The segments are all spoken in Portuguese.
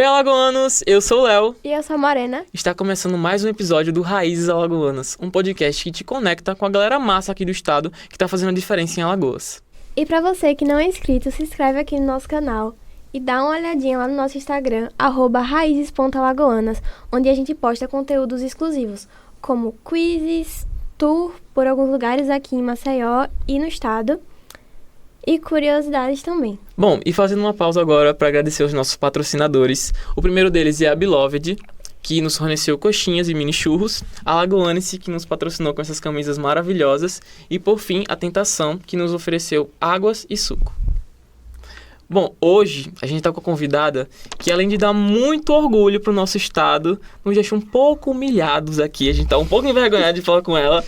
Alagoanos! Eu sou o Léo. E eu sou a Morena. Está começando mais um episódio do Raízes Alagoanas, um podcast que te conecta com a galera massa aqui do estado que está fazendo a diferença em Alagoas. E pra você que não é inscrito, se inscreve aqui no nosso canal e dá uma olhadinha lá no nosso Instagram, @raizes.alagoanas, onde a gente posta conteúdos exclusivos, como quizzes, tour por alguns lugares aqui em Maceió e no estado, e curiosidades também. Bom, e fazendo uma pausa agora para agradecer os nossos patrocinadores. O primeiro deles é a Beloved, que nos forneceu coxinhas e mini churros, a Alagoanice, que nos patrocinou com essas camisas maravilhosas, e por fim, a Tentação, que nos ofereceu águas e suco. Bom, hoje a gente está com a convidada que, além de dar muito orgulho pro nosso estado, nos deixa um pouco humilhados aqui. A gente tá um pouco envergonhado de falar com ela,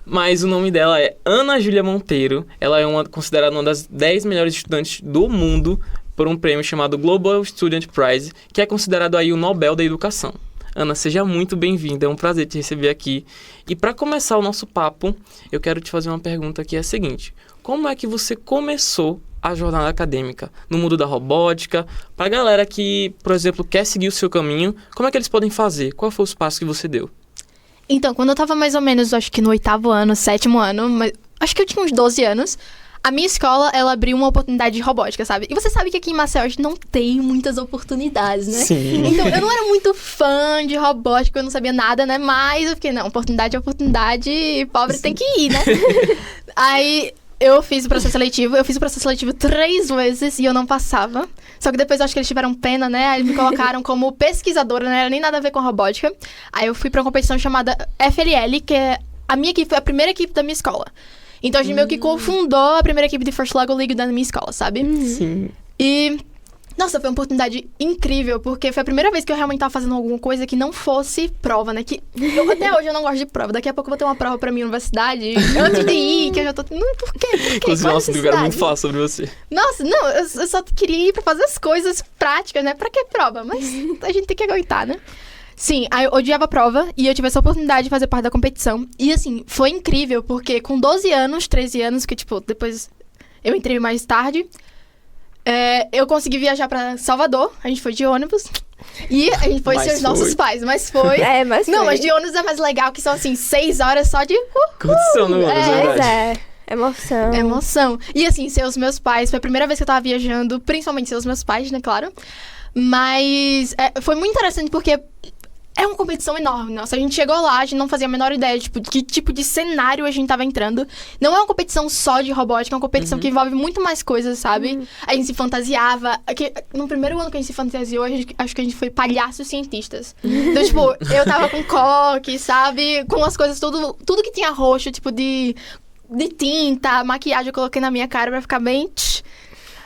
mas o nome dela é Ana Júlia Monteiro. Ela é considerada uma das 10 melhores estudantes do mundo por um prêmio chamado Global Student Prize, que é considerado aí o Nobel da Educação. Ana, seja muito bem-vinda, é um prazer te receber aqui. E para começar o nosso papo, eu quero te fazer uma pergunta que é a seguinte: como é que você começou a jornada acadêmica no mundo da robótica? Para a galera que, por exemplo, quer seguir o seu caminho, como é que eles podem fazer? Qual foi os passos que você deu? Então, quando eu tava mais ou menos, acho que no 8º ano, 7º ano, acho que eu tinha uns 12 anos, a minha escola, ela abriu uma oportunidade de robótica, sabe? E você sabe que aqui em Maceió a gente não tem muitas oportunidades, né? Sim. Então, eu não era muito fã de robótica, eu não sabia nada, né? Mas eu fiquei, não, oportunidade é oportunidade, e pobre tem que ir, né? Aí eu fiz o processo seletivo 3 vezes e eu não passava. Só que depois eu acho que eles tiveram pena, né? Aí me colocaram como pesquisadora, não era nem nada a ver com robótica. Aí eu fui pra uma competição chamada FLL, que é a minha equipe, foi a primeira equipe da minha escola. Então a gente meio que confundou a primeira equipe de First Lego League da minha escola, sabe? Sim. E nossa, foi uma oportunidade incrível, porque foi a primeira vez que eu realmente tava fazendo alguma coisa que não fosse prova, né? Até hoje eu não gosto de prova. Daqui a pouco eu vou ter uma prova pra minha universidade, antes de ir, que eu já tô... Por quê? Inclusive, nossa, eu quero muito falar sobre você. Nossa, não, eu só queria ir pra fazer as coisas práticas, né? Pra que prova? Mas a gente tem que aguentar, né? Sim, aí eu odiava a prova e eu tive essa oportunidade de fazer parte da competição. E assim, foi incrível, porque com 12 anos, 13 anos, que tipo, depois eu entrei mais tarde, eu consegui viajar pra Salvador, a gente foi de ônibus. E a gente foi sem os nossos pais, mas foi. Mas não, foi. mas de ônibus é mais legal, que são assim, 6 horas só de Condição no ônibus, verdade. Emoção. Emoção. E assim, ser os meus pais, foi a primeira vez que eu tava viajando, principalmente ser os meus pais, né, claro. Mas foi muito interessante porque é uma competição enorme. Nossa, a gente chegou lá, a gente não fazia a menor ideia de que tipo de cenário a gente tava entrando. Não é uma competição só de robótica, é uma competição que envolve muito mais coisas, sabe? A gente se fantasiava. No primeiro ano que a gente se fantasiou, acho que a gente foi palhaços cientistas. Então, tipo, eu tava com coque, sabe? Com as coisas, tudo que tinha roxo, tipo de tinta, maquiagem eu coloquei na minha cara pra ficar bem...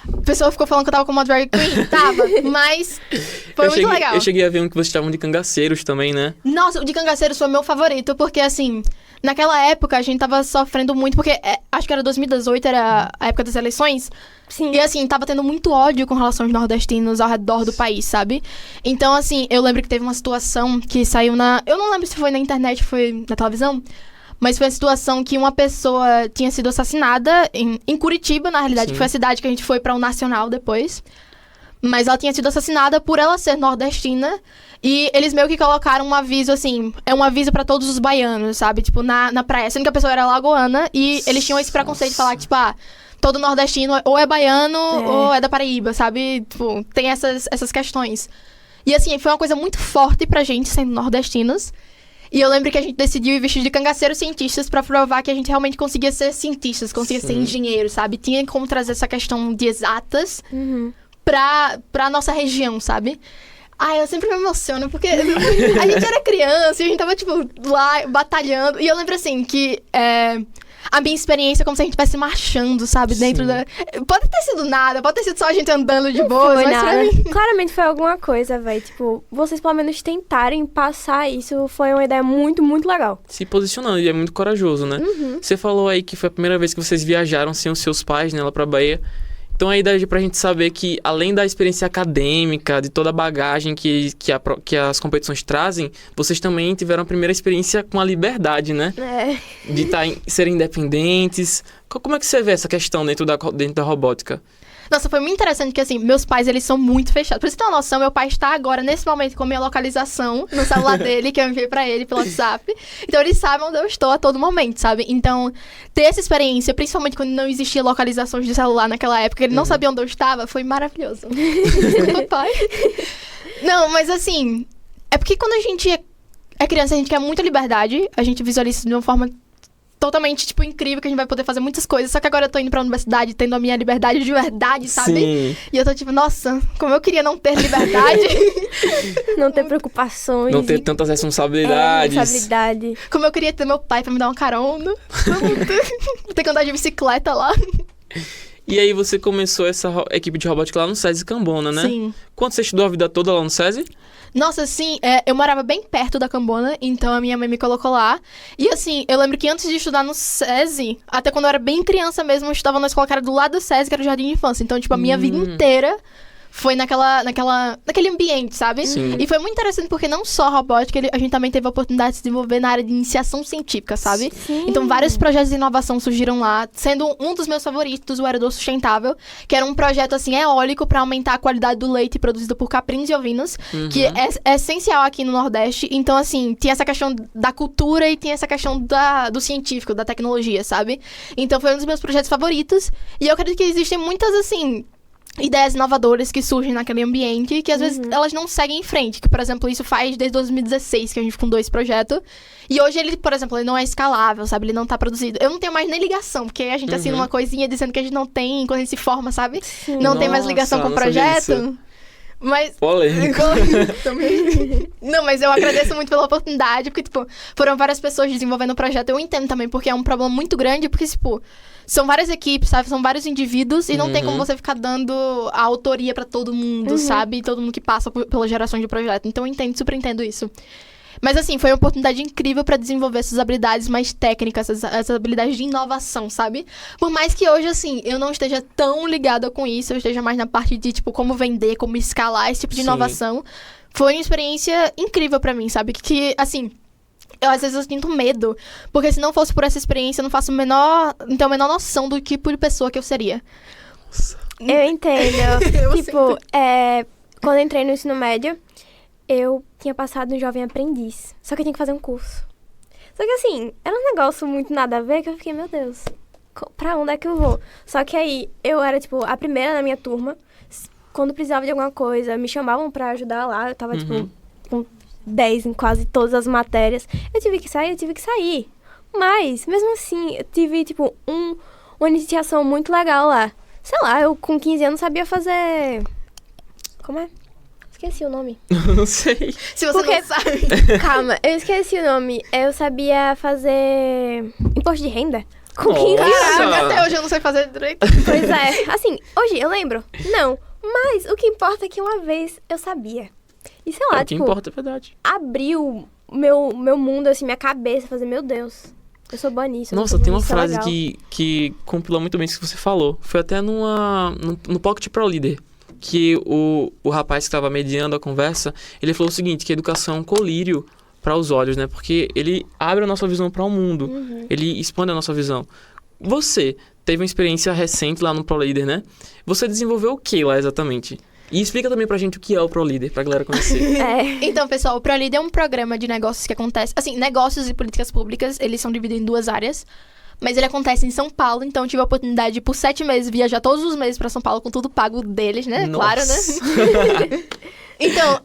A pessoa ficou falando que eu tava com uma drag queen. Tava, mas foi muito legal. Eu cheguei a ver um que vocês estavam de cangaceiros também, né? Nossa, o de cangaceiros foi meu favorito, porque assim, naquela época a gente tava sofrendo muito, porque acho que era 2018, era a época das eleições. Sim. E assim, tava tendo muito ódio com relação aos nordestinos ao redor do país, sabe? Então assim, eu lembro que teve uma situação que saiu eu não lembro se foi na internet, foi na televisão, mas foi a situação que uma pessoa tinha sido assassinada em Curitiba, na realidade, que foi a cidade que a gente foi pra Nacional depois. Mas ela tinha sido assassinada por ela ser nordestina. E eles meio que colocaram um aviso, assim, um aviso pra todos os baianos, sabe? Tipo, na praia. Sendo que a pessoa era alagoana e eles tinham esse preconceito de falar que, tipo, todo nordestino ou é baiano ou é da Paraíba, sabe? Tipo, tem essas questões. E assim, foi uma coisa muito forte pra gente, sendo nordestinos. E eu lembro que a gente decidiu ir vestido de cangaceiros cientistas pra provar que a gente realmente conseguia ser cientistas, conseguia ser engenheiro, sabe? Tinha como trazer essa questão de exatas pra nossa região, sabe? Eu sempre me emociono, porque a gente era criança e a gente tava, tipo, lá batalhando. E eu lembro, assim, que a minha experiência é como se a gente estivesse marchando, sabe? Dentro da... Pode ter sido nada, pode ter sido só a gente andando de boa, mas nada. pra mim... Claramente foi alguma coisa, velho. Tipo, vocês pelo menos tentarem passar isso foi uma ideia muito, muito legal. Se posicionando, e é muito corajoso, né? Você falou aí que foi a primeira vez que vocês viajaram sem os seus pais, né, lá pra Bahia. Então aí dá pra gente saber que, além da experiência acadêmica, de toda a bagagem que as competições trazem, vocês também tiveram a primeira experiência com a liberdade, né? De serem independentes. Como é que você vê essa questão dentro da robótica? Nossa, foi muito interessante que, assim, meus pais, eles são muito fechados. Pra você ter uma noção, meu pai está agora, nesse momento, com a minha localização no celular dele, que eu enviei pra ele pelo WhatsApp. Então, eles sabem onde eu estou a todo momento, sabe? Então, ter essa experiência, principalmente quando não existia localizações de celular naquela época, ele não sabia onde eu estava, foi maravilhoso. Desculpa, pai. Não, mas assim, é porque quando a gente é criança, a gente quer muita liberdade, a gente visualiza isso de uma forma totalmente, tipo, incrível, que a gente vai poder fazer muitas coisas. Só que agora eu tô indo pra universidade, tendo a minha liberdade de verdade, sabe? Sim. E eu tô tipo, nossa, como eu queria não ter liberdade. Não ter preocupações. Não ter tantas responsabilidades. Responsabilidade. Como eu queria ter meu pai pra me dar uma carona. Ter que andar de bicicleta lá. E aí você começou essa equipe de robótica lá no SESI Cambona, né? Sim. Quanto você estudou a vida toda lá no SESI? Nossa, sim, eu morava bem perto da Cambona, então a minha mãe me colocou lá. E assim, eu lembro que antes de estudar no SESI, até quando eu era bem criança mesmo, eu estudava na escola que era do lado do SESI, que era o Jardim de Infância. Então, tipo, a minha vida inteira foi naquele ambiente, sabe? Sim. E foi muito interessante porque não só a robótica, a gente também teve a oportunidade de se desenvolver na área de iniciação científica, sabe? Sim. Então, vários projetos de inovação surgiram lá, sendo um dos meus favoritos, o Aerodor Sustentável, que era um projeto, assim, eólico para aumentar a qualidade do leite produzido por caprinos e ovinos, que é essencial aqui no Nordeste. Então, assim, tinha essa questão da cultura e tinha essa questão do científico, da tecnologia, sabe? Então, foi um dos meus projetos favoritos. E eu acredito que existem muitas, assim, ideias inovadoras que surgem naquele ambiente, que às vezes elas não seguem em frente. Que, por exemplo, isso faz desde 2016 que a gente fundou esse projeto. E hoje ele, por exemplo, ele não é escalável, sabe? Ele não tá produzido. Eu não tenho mais nem ligação, porque a gente assina uma coisinha dizendo que a gente não tem, quando a gente se forma, sabe? Sim. Não tem mais ligação com o não sabia disso. projeto. Mas... Polêmico. Também. Não, mas eu agradeço muito pela oportunidade, porque, tipo, foram várias pessoas desenvolvendo o projeto. Eu entendo também, porque é um problema muito grande, porque, tipo, são várias equipes, sabe? São vários indivíduos e não tem como você ficar dando a autoria pra todo mundo, sabe? Todo mundo que passa pela geração de projeto. Então eu entendo, super entendo isso. Mas assim, foi uma oportunidade incrível pra desenvolver essas habilidades mais técnicas, essas habilidades de inovação, sabe? Por mais que hoje, assim, eu não esteja tão ligada com isso, eu esteja mais na parte de, tipo, como vender, como escalar esse tipo de inovação. Foi uma experiência incrível pra mim, sabe? Que, assim, às vezes eu sinto medo, porque se não fosse por essa experiência, eu não tenho a menor noção do tipo de pessoa que eu seria. Eu entendo. Tipo, quando eu entrei no ensino médio, eu tinha passado um jovem aprendiz. Só que eu tinha que fazer um curso. Só que assim, era um negócio muito nada a ver, que eu fiquei, meu Deus, pra onde é que eu vou? Só que aí, eu era, tipo, a primeira na minha turma. Quando precisava de alguma coisa, me chamavam pra ajudar lá. Eu tava, tipo, com 10 em quase todas as matérias. Eu tive que sair. Mas, mesmo assim, eu tive, tipo, uma iniciação muito legal lá. Sei lá, eu com 15 anos sabia fazer... Como é? Esqueci o nome. Não sei. Se você não sabe. Calma, eu esqueci o nome. Eu sabia fazer imposto de renda. Com 15 Nossa. anos. Caraca, até hoje eu não sei fazer direito. Pois é. Assim, hoje eu lembro? Não. Mas o que importa é que uma vez eu sabia. E sei lá, O que tipo, importa é verdade. abriu meu mundo, assim, minha cabeça. Fazer, meu Deus, eu sou boa nisso. Nossa, tem uma isso é frase legal. que compila muito bem isso que você falou. Foi até no Pocket Pro Leader, que o rapaz que estava mediando a conversa, ele falou o seguinte, que a educação é um colírio para os olhos, né? Porque ele abre a nossa visão para o mundo, ele expande a nossa visão. Você teve uma experiência recente lá no Pro Leader, né? Você desenvolveu o que lá exatamente? E explica também pra gente o que é o Pro Leader, pra galera conhecer. Então, pessoal, o ProLeader é um programa de negócios que acontece... Assim, negócios e políticas públicas, eles são divididos em duas áreas. Mas ele acontece em São Paulo, então eu tive a oportunidade de, por 7 meses, viajar todos os meses pra São Paulo com tudo pago deles, né? Nossa. Claro, né? Então,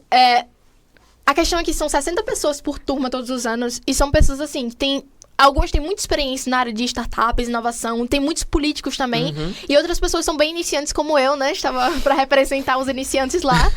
a questão é que são 60 pessoas por turma todos os anos. E são pessoas, assim, que alguns têm muita experiência na área de startups, inovação. Tem muitos políticos também. E outras pessoas são bem iniciantes como eu, né? Estava pra representar os iniciantes lá.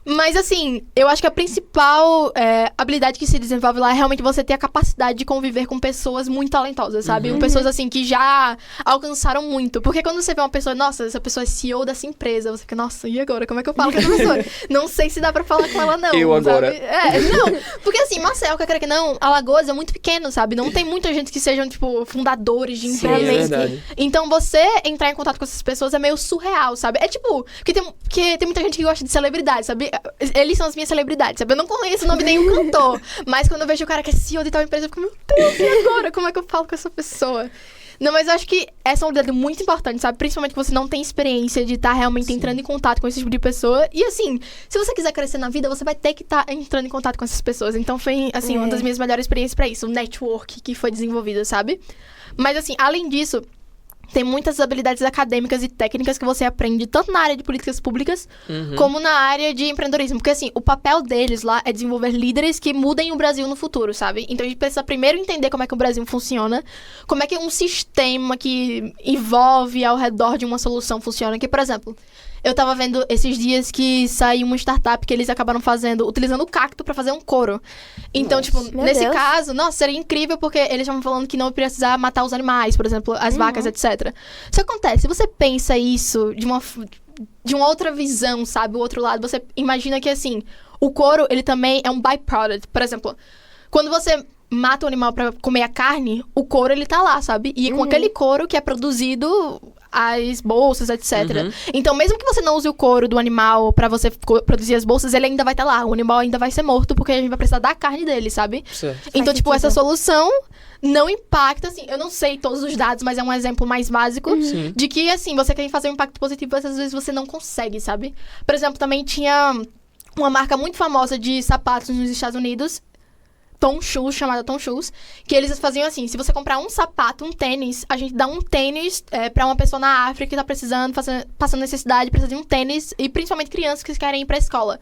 Mas, assim, eu acho que a principal habilidade que se desenvolve lá é realmente você ter a capacidade de conviver com pessoas muito talentosas, sabe? Pessoas, assim, que já alcançaram muito. Porque quando você vê uma pessoa, nossa, essa pessoa é CEO dessa empresa, você fica, nossa, e agora? Como é que eu falo com essa pessoa? Não sei se dá pra falar com ela, não. Eu agora. Sabe? Não. Porque, assim, Marcel, quer querer que não, Alagoas é muito pequeno, sabe? Não tem muita gente que sejam, tipo, fundadores de Sim, empresas. é verdade. Então, você entrar em contato com essas pessoas é meio surreal, sabe? É tipo, porque tem muita gente que gosta de celebridade, sabe? Eles são as minhas celebridades, sabe? Eu não conheço o nome de nenhum cantor, mas quando eu vejo o cara que é CEO de tal empresa, eu fico, meu Deus, e agora? Como é que eu falo com essa pessoa? Não, mas eu acho que essa é uma habilidade muito importante, sabe? Principalmente que você não tem experiência de estar realmente entrando em contato com esse tipo de pessoa. E assim, se você quiser crescer na vida, você vai ter que estar entrando em contato com essas pessoas. Então foi, assim, uma das minhas melhores experiências pra isso. O network que foi desenvolvido, sabe? Mas assim, além disso, tem muitas habilidades acadêmicas e técnicas que você aprende tanto na área de políticas públicas como na área de empreendedorismo. Porque, assim, o papel deles lá é desenvolver líderes que mudem o Brasil no futuro, sabe? Então, a gente precisa primeiro entender como é que o Brasil funciona, como é que um sistema que envolve ao redor de uma solução funciona. Que, por exemplo, eu tava vendo esses dias que saiu uma startup que eles acabaram utilizando o cacto pra fazer um couro. Então, tipo, nesse caso, nossa, seria incrível porque eles estavam falando que não ia precisar matar os animais, por exemplo, as vacas, etc. Isso acontece, se você pensa isso de uma outra visão, sabe, o outro lado, você imagina que, assim, o couro, ele também é um byproduct. Por exemplo, quando você mata o animal pra comer a carne, o couro, ele tá lá, sabe? E com aquele couro que é produzido as bolsas, etc. Então, mesmo que você não use o couro do animal pra você produzir as bolsas, ele ainda vai estar lá. O animal ainda vai ser morto, porque a gente vai precisar da carne dele, sabe? Certo. Então, tipo, essa solução não impacta, assim, eu não sei todos os dados, mas é um exemplo mais básico de que, assim, você quer fazer um impacto positivo, mas às vezes você não consegue, sabe? Por exemplo, também tinha uma marca muito famosa de sapatos nos Estados Unidos, Tom Shoes, chamada Tom Shoes, que eles faziam assim, se você comprar um sapato, um tênis, a gente dá um tênis pra uma pessoa na África que tá precisando, passando necessidade, precisa de um tênis, e principalmente crianças que querem ir pra escola.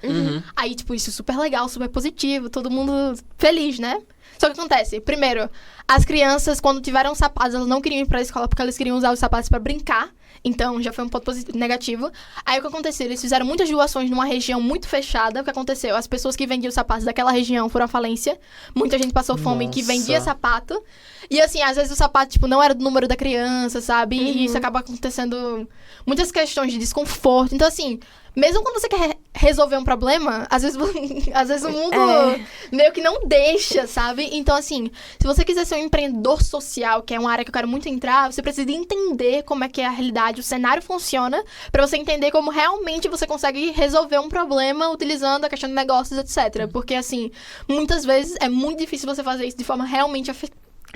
Aí, tipo, isso é super legal, super positivo, todo mundo feliz, né? Só que acontece, primeiro, as crianças, quando tiveram sapatos, elas não queriam ir pra escola porque elas queriam usar os sapatos pra brincar. Então, já foi um ponto negativo. Aí, o que aconteceu? Eles fizeram muitas doações numa região muito fechada. O que aconteceu? As pessoas que vendiam sapatos daquela região foram à falência. Muita gente passou fome que vendia sapato. E, assim, às vezes o sapato, tipo, não era do número da criança, sabe? E isso acaba acontecendo muitas questões de desconforto. Então, assim, mesmo quando você quer resolver um problema, às vezes o mundo meio que não deixa, sabe? Então, assim, se você quiser ser um empreendedor social, que é uma área que eu quero muito entrar, você precisa entender como é que é a realidade, o cenário funciona, pra você entender como realmente você consegue resolver um problema utilizando a questão de negócios, etc. Porque, assim, muitas vezes é muito difícil você fazer isso de forma realmente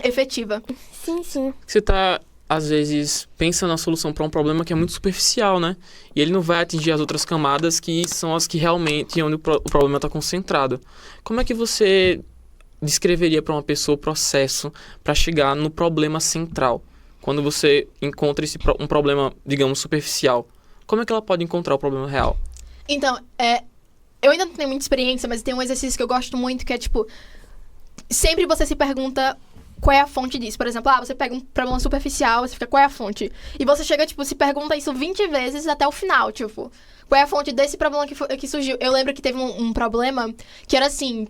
efetiva. Sim, sim. Você tá, às vezes, pensa na solução para um problema que é muito superficial, né? E ele não vai atingir as outras camadas que são as que realmente, onde o problema está concentrado. Como é que você descreveria para uma pessoa o processo para chegar no problema central? Quando você encontra um problema, digamos, superficial, como é que ela pode encontrar o problema real? Então, eu ainda não tenho muita experiência, mas tem um exercício que eu gosto muito, que é, tipo, sempre você se pergunta qual é a fonte disso. Por exemplo, você pega um problema superficial, você fica, qual é a fonte? E você chega, tipo, se pergunta isso 20 vezes até o final, tipo, qual é a fonte desse problema que surgiu? Eu lembro que teve um problema que era assim,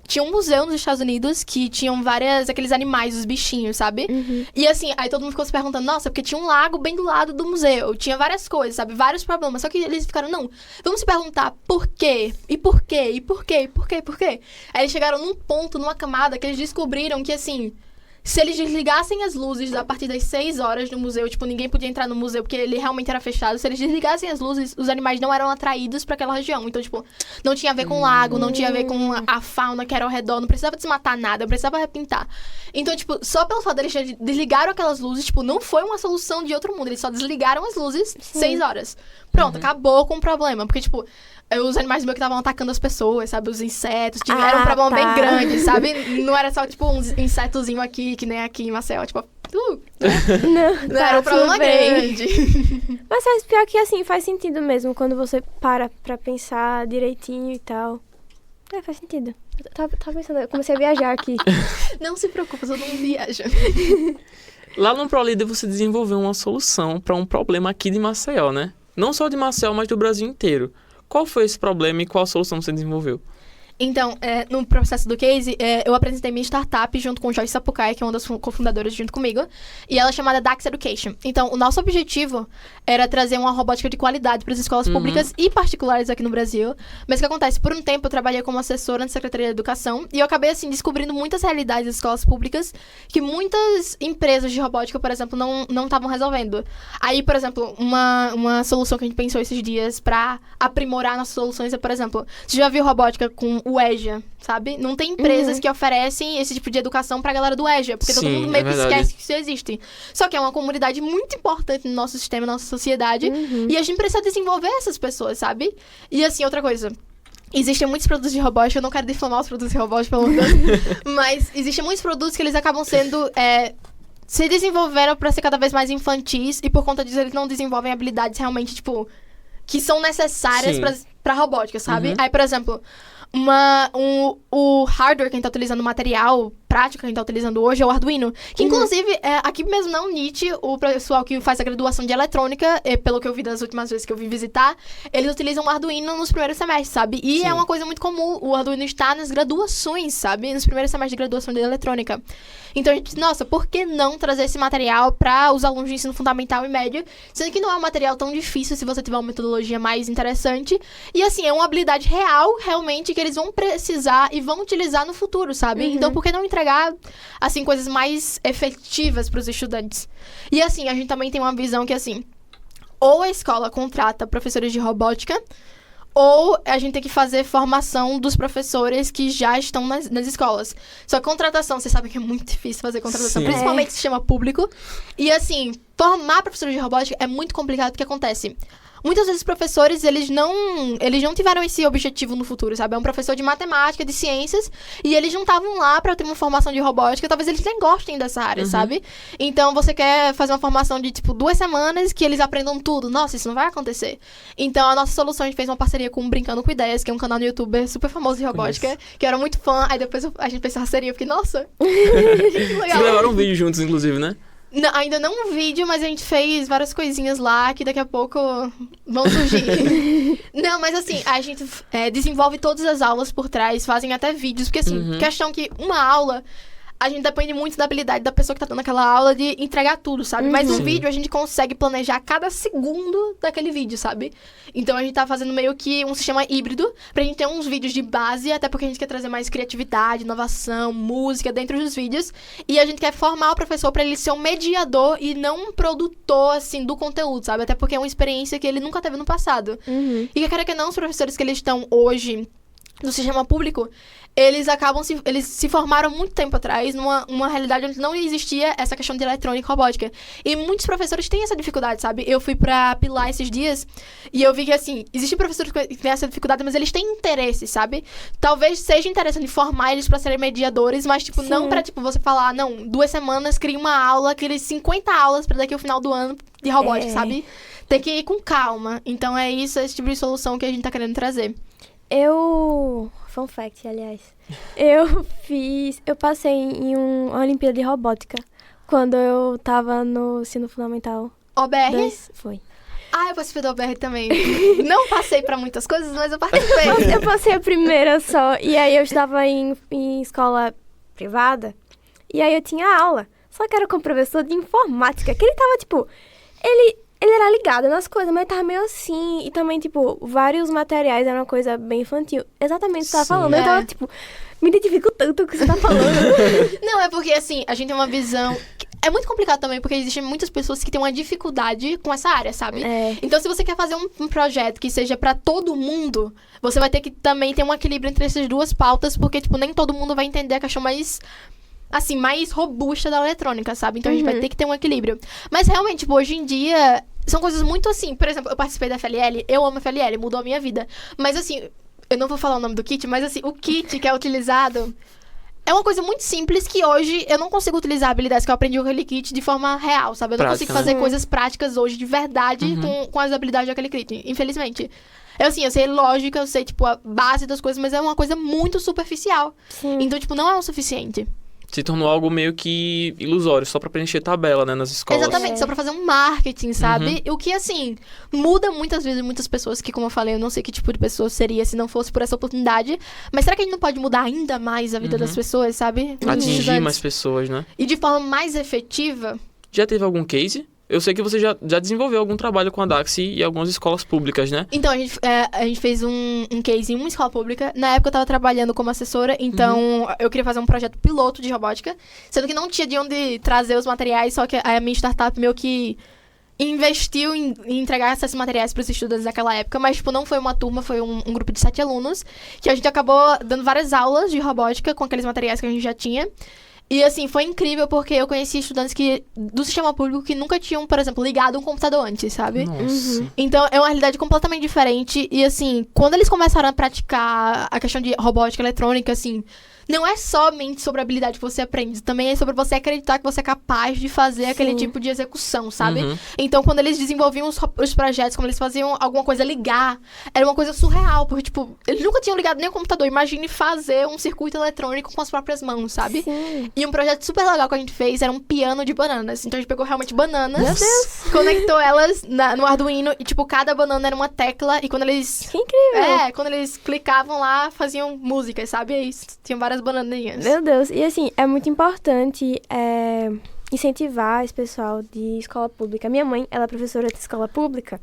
tinha um museu nos Estados Unidos que tinham aqueles animais, os bichinhos, sabe? E assim, aí todo mundo ficou se perguntando, nossa, porque tinha um lago bem do lado do museu, tinha várias coisas, sabe? Vários problemas, só que eles ficaram, não, vamos se perguntar por quê? E por quê? E por quê? E por quê? E por quê? Aí eles chegaram num ponto, numa camada, que eles descobriram que, assim, se eles desligassem as luzes a partir das 6 horas no museu, tipo, ninguém podia entrar no museu porque ele realmente era fechado. Se eles desligassem as luzes, os animais não eram atraídos pra aquela região. Então, tipo, não tinha a ver com o lago, não tinha a ver com a fauna que era ao redor, não precisava desmatar nada, precisava repintar. Então, tipo, só pelo fato deles desligaram aquelas luzes, tipo, não foi uma solução de outro mundo. Eles só desligaram as luzes 6 horas. Pronto, acabou com o problema. Porque, tipo, os animais meio que estavam atacando as pessoas, sabe? Os insetos. Era um problema bem grande, sabe? Não era só, tipo, uns insetozinhos aqui, que nem aqui em Maceió. Tipo, Não, era um problema grande. Mas pior que, assim, faz sentido mesmo quando você para pra pensar direitinho e tal. Faz sentido. Eu tava pensando, eu comecei a viajar aqui. Não se preocupa, eu não viajo. Lá no ProLíder você desenvolveu uma solução para um problema aqui de Maceió, né? Não só de Maceió, mas do Brasil inteiro. Qual foi esse problema e qual a solução você desenvolveu? Então, no processo do case, eu apresentei minha startup junto com Joyce Sapucaí, que é uma das cofundadoras junto comigo, e ela é chamada Dax Education. Então, o nosso objetivo era trazer uma robótica de qualidade para as escolas públicas e particulares aqui no Brasil. Mas o que acontece? Por um tempo, eu trabalhei como assessora na Secretaria de Educação e eu acabei, assim, descobrindo muitas realidades das escolas públicas que muitas empresas de robótica, por exemplo, não estavam resolvendo. Aí, por exemplo, uma solução que a gente pensou esses dias para aprimorar nossas soluções é, por exemplo, você já viu robótica com o EJA, sabe? Não tem empresas que oferecem esse tipo de educação pra galera do EJA, porque todo mundo meio que esquece que isso existe. Só que é uma comunidade muito importante no nosso sistema, na nossa sociedade, e a gente precisa desenvolver essas pessoas, sabe? E assim, outra coisa... Existem muitos produtos de robótica, eu não quero difamar os produtos de robótica, pelo amor de Deus, mas existem muitos produtos que eles acabam sendo... se desenvolveram pra ser cada vez mais infantis, e por conta disso eles não desenvolvem habilidades realmente, tipo... que são necessárias pra robótica, sabe? Aí, por exemplo, o hardware que a gente tá utilizando, o material prático que a gente tá utilizando hoje é o Arduino. Que, inclusive, aqui mesmo na UNIT, o pessoal que faz a graduação de eletrônica, pelo que eu vi das últimas vezes que eu vim visitar, eles utilizam o Arduino nos primeiros semestres, sabe? E é uma coisa muito comum, o Arduino está nas graduações, sabe? Nos primeiros semestres de graduação de eletrônica. Então, a gente disse, nossa, por que não trazer esse material para os alunos de ensino fundamental e médio, sendo que não é um material tão difícil se você tiver uma metodologia mais interessante. E, assim, é uma habilidade real, realmente, que eles vão precisar e vão utilizar no futuro, sabe? Então, por que não entregar, assim, coisas mais efetivas para os estudantes? E, assim, a gente também tem uma visão que, assim, ou a escola contrata professores de robótica, ou a gente tem que fazer formação dos professores que já estão nas escolas. Só que contratação, vocês sabem que é muito difícil fazer contratação, principalmente se chama público. E, assim, formar professores de robótica é muito complicado, porque acontece... Muitas vezes os professores, eles não tiveram esse objetivo no futuro, sabe? É um professor de matemática, de ciências, e eles não estavam lá pra ter uma formação de robótica, talvez eles nem gostem dessa área, sabe? Então, você quer fazer uma formação de, tipo, 2 semanas que eles aprendam tudo. Nossa, isso não vai acontecer. Então, a nossa solução, a gente fez uma parceria com o Brincando com Ideias, que é um canal no YouTube super famoso de robótica, que eu era muito fã, aí depois a gente fez parceria, eu fiquei, nossa, que legal. Vocês gravaram um vídeo juntos, inclusive, né? Não, ainda não um vídeo, mas a gente fez várias coisinhas lá que daqui a pouco vão surgir. Não, mas assim, a gente desenvolve todas as aulas por trás, fazem até vídeos, porque assim, questão que uma aula... A gente depende muito da habilidade da pessoa que tá dando aquela aula de entregar tudo, sabe? Mas no vídeo a gente consegue planejar cada segundo daquele vídeo, sabe? Então a gente tá fazendo meio que um sistema híbrido pra gente ter uns vídeos de base, até porque a gente quer trazer mais criatividade, inovação, música dentro dos vídeos. E a gente quer formar o professor pra ele ser um mediador e não um produtor, assim, do conteúdo, sabe? Até porque é uma experiência que ele nunca teve no passado. E que quer que não, os professores que eles estão hoje no sistema público, eles se formaram muito tempo atrás numa realidade onde não existia essa questão de eletrônica e robótica. E muitos professores têm essa dificuldade, sabe? Eu fui pra Pilar esses dias e eu vi que, assim, existem professores que têm essa dificuldade, mas eles têm interesse, sabe? Talvez seja interessante formar eles pra serem mediadores, mas, tipo, não pra, tipo, você falar, não, 2 semanas, cria uma aula, cria 50 aulas pra daqui ao final do ano de robótica, sabe? Tem que ir com calma. Então é isso, esse tipo de solução que a gente tá querendo trazer. Fun fact, aliás. Eu passei em uma Olimpíada de Robótica quando eu tava no ensino fundamental. OBR? Foi. Ah, eu participei da OBR também. Não passei pra muitas coisas, mas eu participei. Eu passei a primeira só. E aí eu estava em escola privada. E aí eu tinha aula. Só que era com o professor de informática. Que ele tava, tipo... Ele era ligado nas coisas, mas tava meio assim. E também, tipo, vários materiais eram uma coisa bem infantil. Exatamente o que você tava falando. Eu tava, tipo, me identifico tanto com o que você tá falando. Não, é porque, assim, a gente tem uma visão... É muito complicado também, porque existem muitas pessoas que têm uma dificuldade com essa área, sabe? Então, se você quer fazer um projeto que seja pra todo mundo, você vai ter que também ter um equilíbrio entre essas duas pautas, porque, tipo, nem todo mundo vai entender a questão mais... assim, mais robusta da eletrônica, sabe? Então a gente vai ter que ter um equilíbrio. Mas realmente, tipo, hoje em dia, são coisas muito assim. Por exemplo, eu participei da FLL, eu amo a FLL, mudou a minha vida. Mas assim, eu não vou falar o nome do kit, mas assim, o kit que é utilizado é uma coisa muito simples que hoje eu não consigo utilizar habilidades que eu aprendi com aquele kit de forma real, sabe? Eu não consigo fazer coisas práticas hoje de verdade com as habilidades daquele kit, infelizmente. Eu sei lógica, eu sei, tipo, a base das coisas, mas é uma coisa muito superficial. Então, tipo, não é o suficiente. Se tornou algo meio que ilusório, só pra preencher tabela, né, nas escolas. Exatamente, só pra fazer um marketing, sabe? O que, assim, muda muitas vezes muitas pessoas, que, como eu falei, eu não sei que tipo de pessoa seria se não fosse por essa oportunidade. Mas será que a gente não pode mudar ainda mais a vida das pessoas, sabe? Atingir mais pessoas, né? E de forma mais efetiva. Já teve algum case? Eu sei que você já desenvolveu algum trabalho com a Daxi e algumas escolas públicas, né? Então, a gente fez um case em uma escola pública. Na época, eu tava trabalhando como assessora, então eu queria fazer um projeto piloto de robótica, sendo que não tinha de onde trazer os materiais, só que a minha startup meio que investiu em entregar esses materiais para os estudantes daquela época, mas, tipo, não foi uma turma, foi um grupo de 7 alunos, que a gente acabou dando várias aulas de robótica com aqueles materiais que a gente já tinha. E, assim, foi incrível porque eu conheci estudantes do sistema público que nunca tinham, por exemplo, ligado um computador antes, sabe? Nossa. Então, é uma realidade completamente diferente. E, assim, quando eles começaram a praticar a questão de robótica eletrônica, assim, não é somente sobre a habilidade que você aprende, também é sobre você acreditar que você é capaz de fazer aquele tipo de execução, sabe? Então, quando eles desenvolviam os projetos, quando eles faziam alguma coisa ligar, era uma coisa surreal, porque, tipo, eles nunca tinham ligado nem o computador. Imagine fazer um circuito eletrônico com as próprias mãos, sabe? Sim. E um projeto super legal que a gente fez era um piano de bananas. Então, a gente pegou realmente bananas, Meu Deus. conectou elas no Arduino e, tipo, cada banana era uma tecla. E quando eles... Que incrível. quando eles clicavam lá, faziam músicas, sabe? E aí tinham várias bananinhas. Meu Deus. E assim, é muito importante incentivar esse pessoal de escola pública. Minha mãe, ela é professora de escola pública.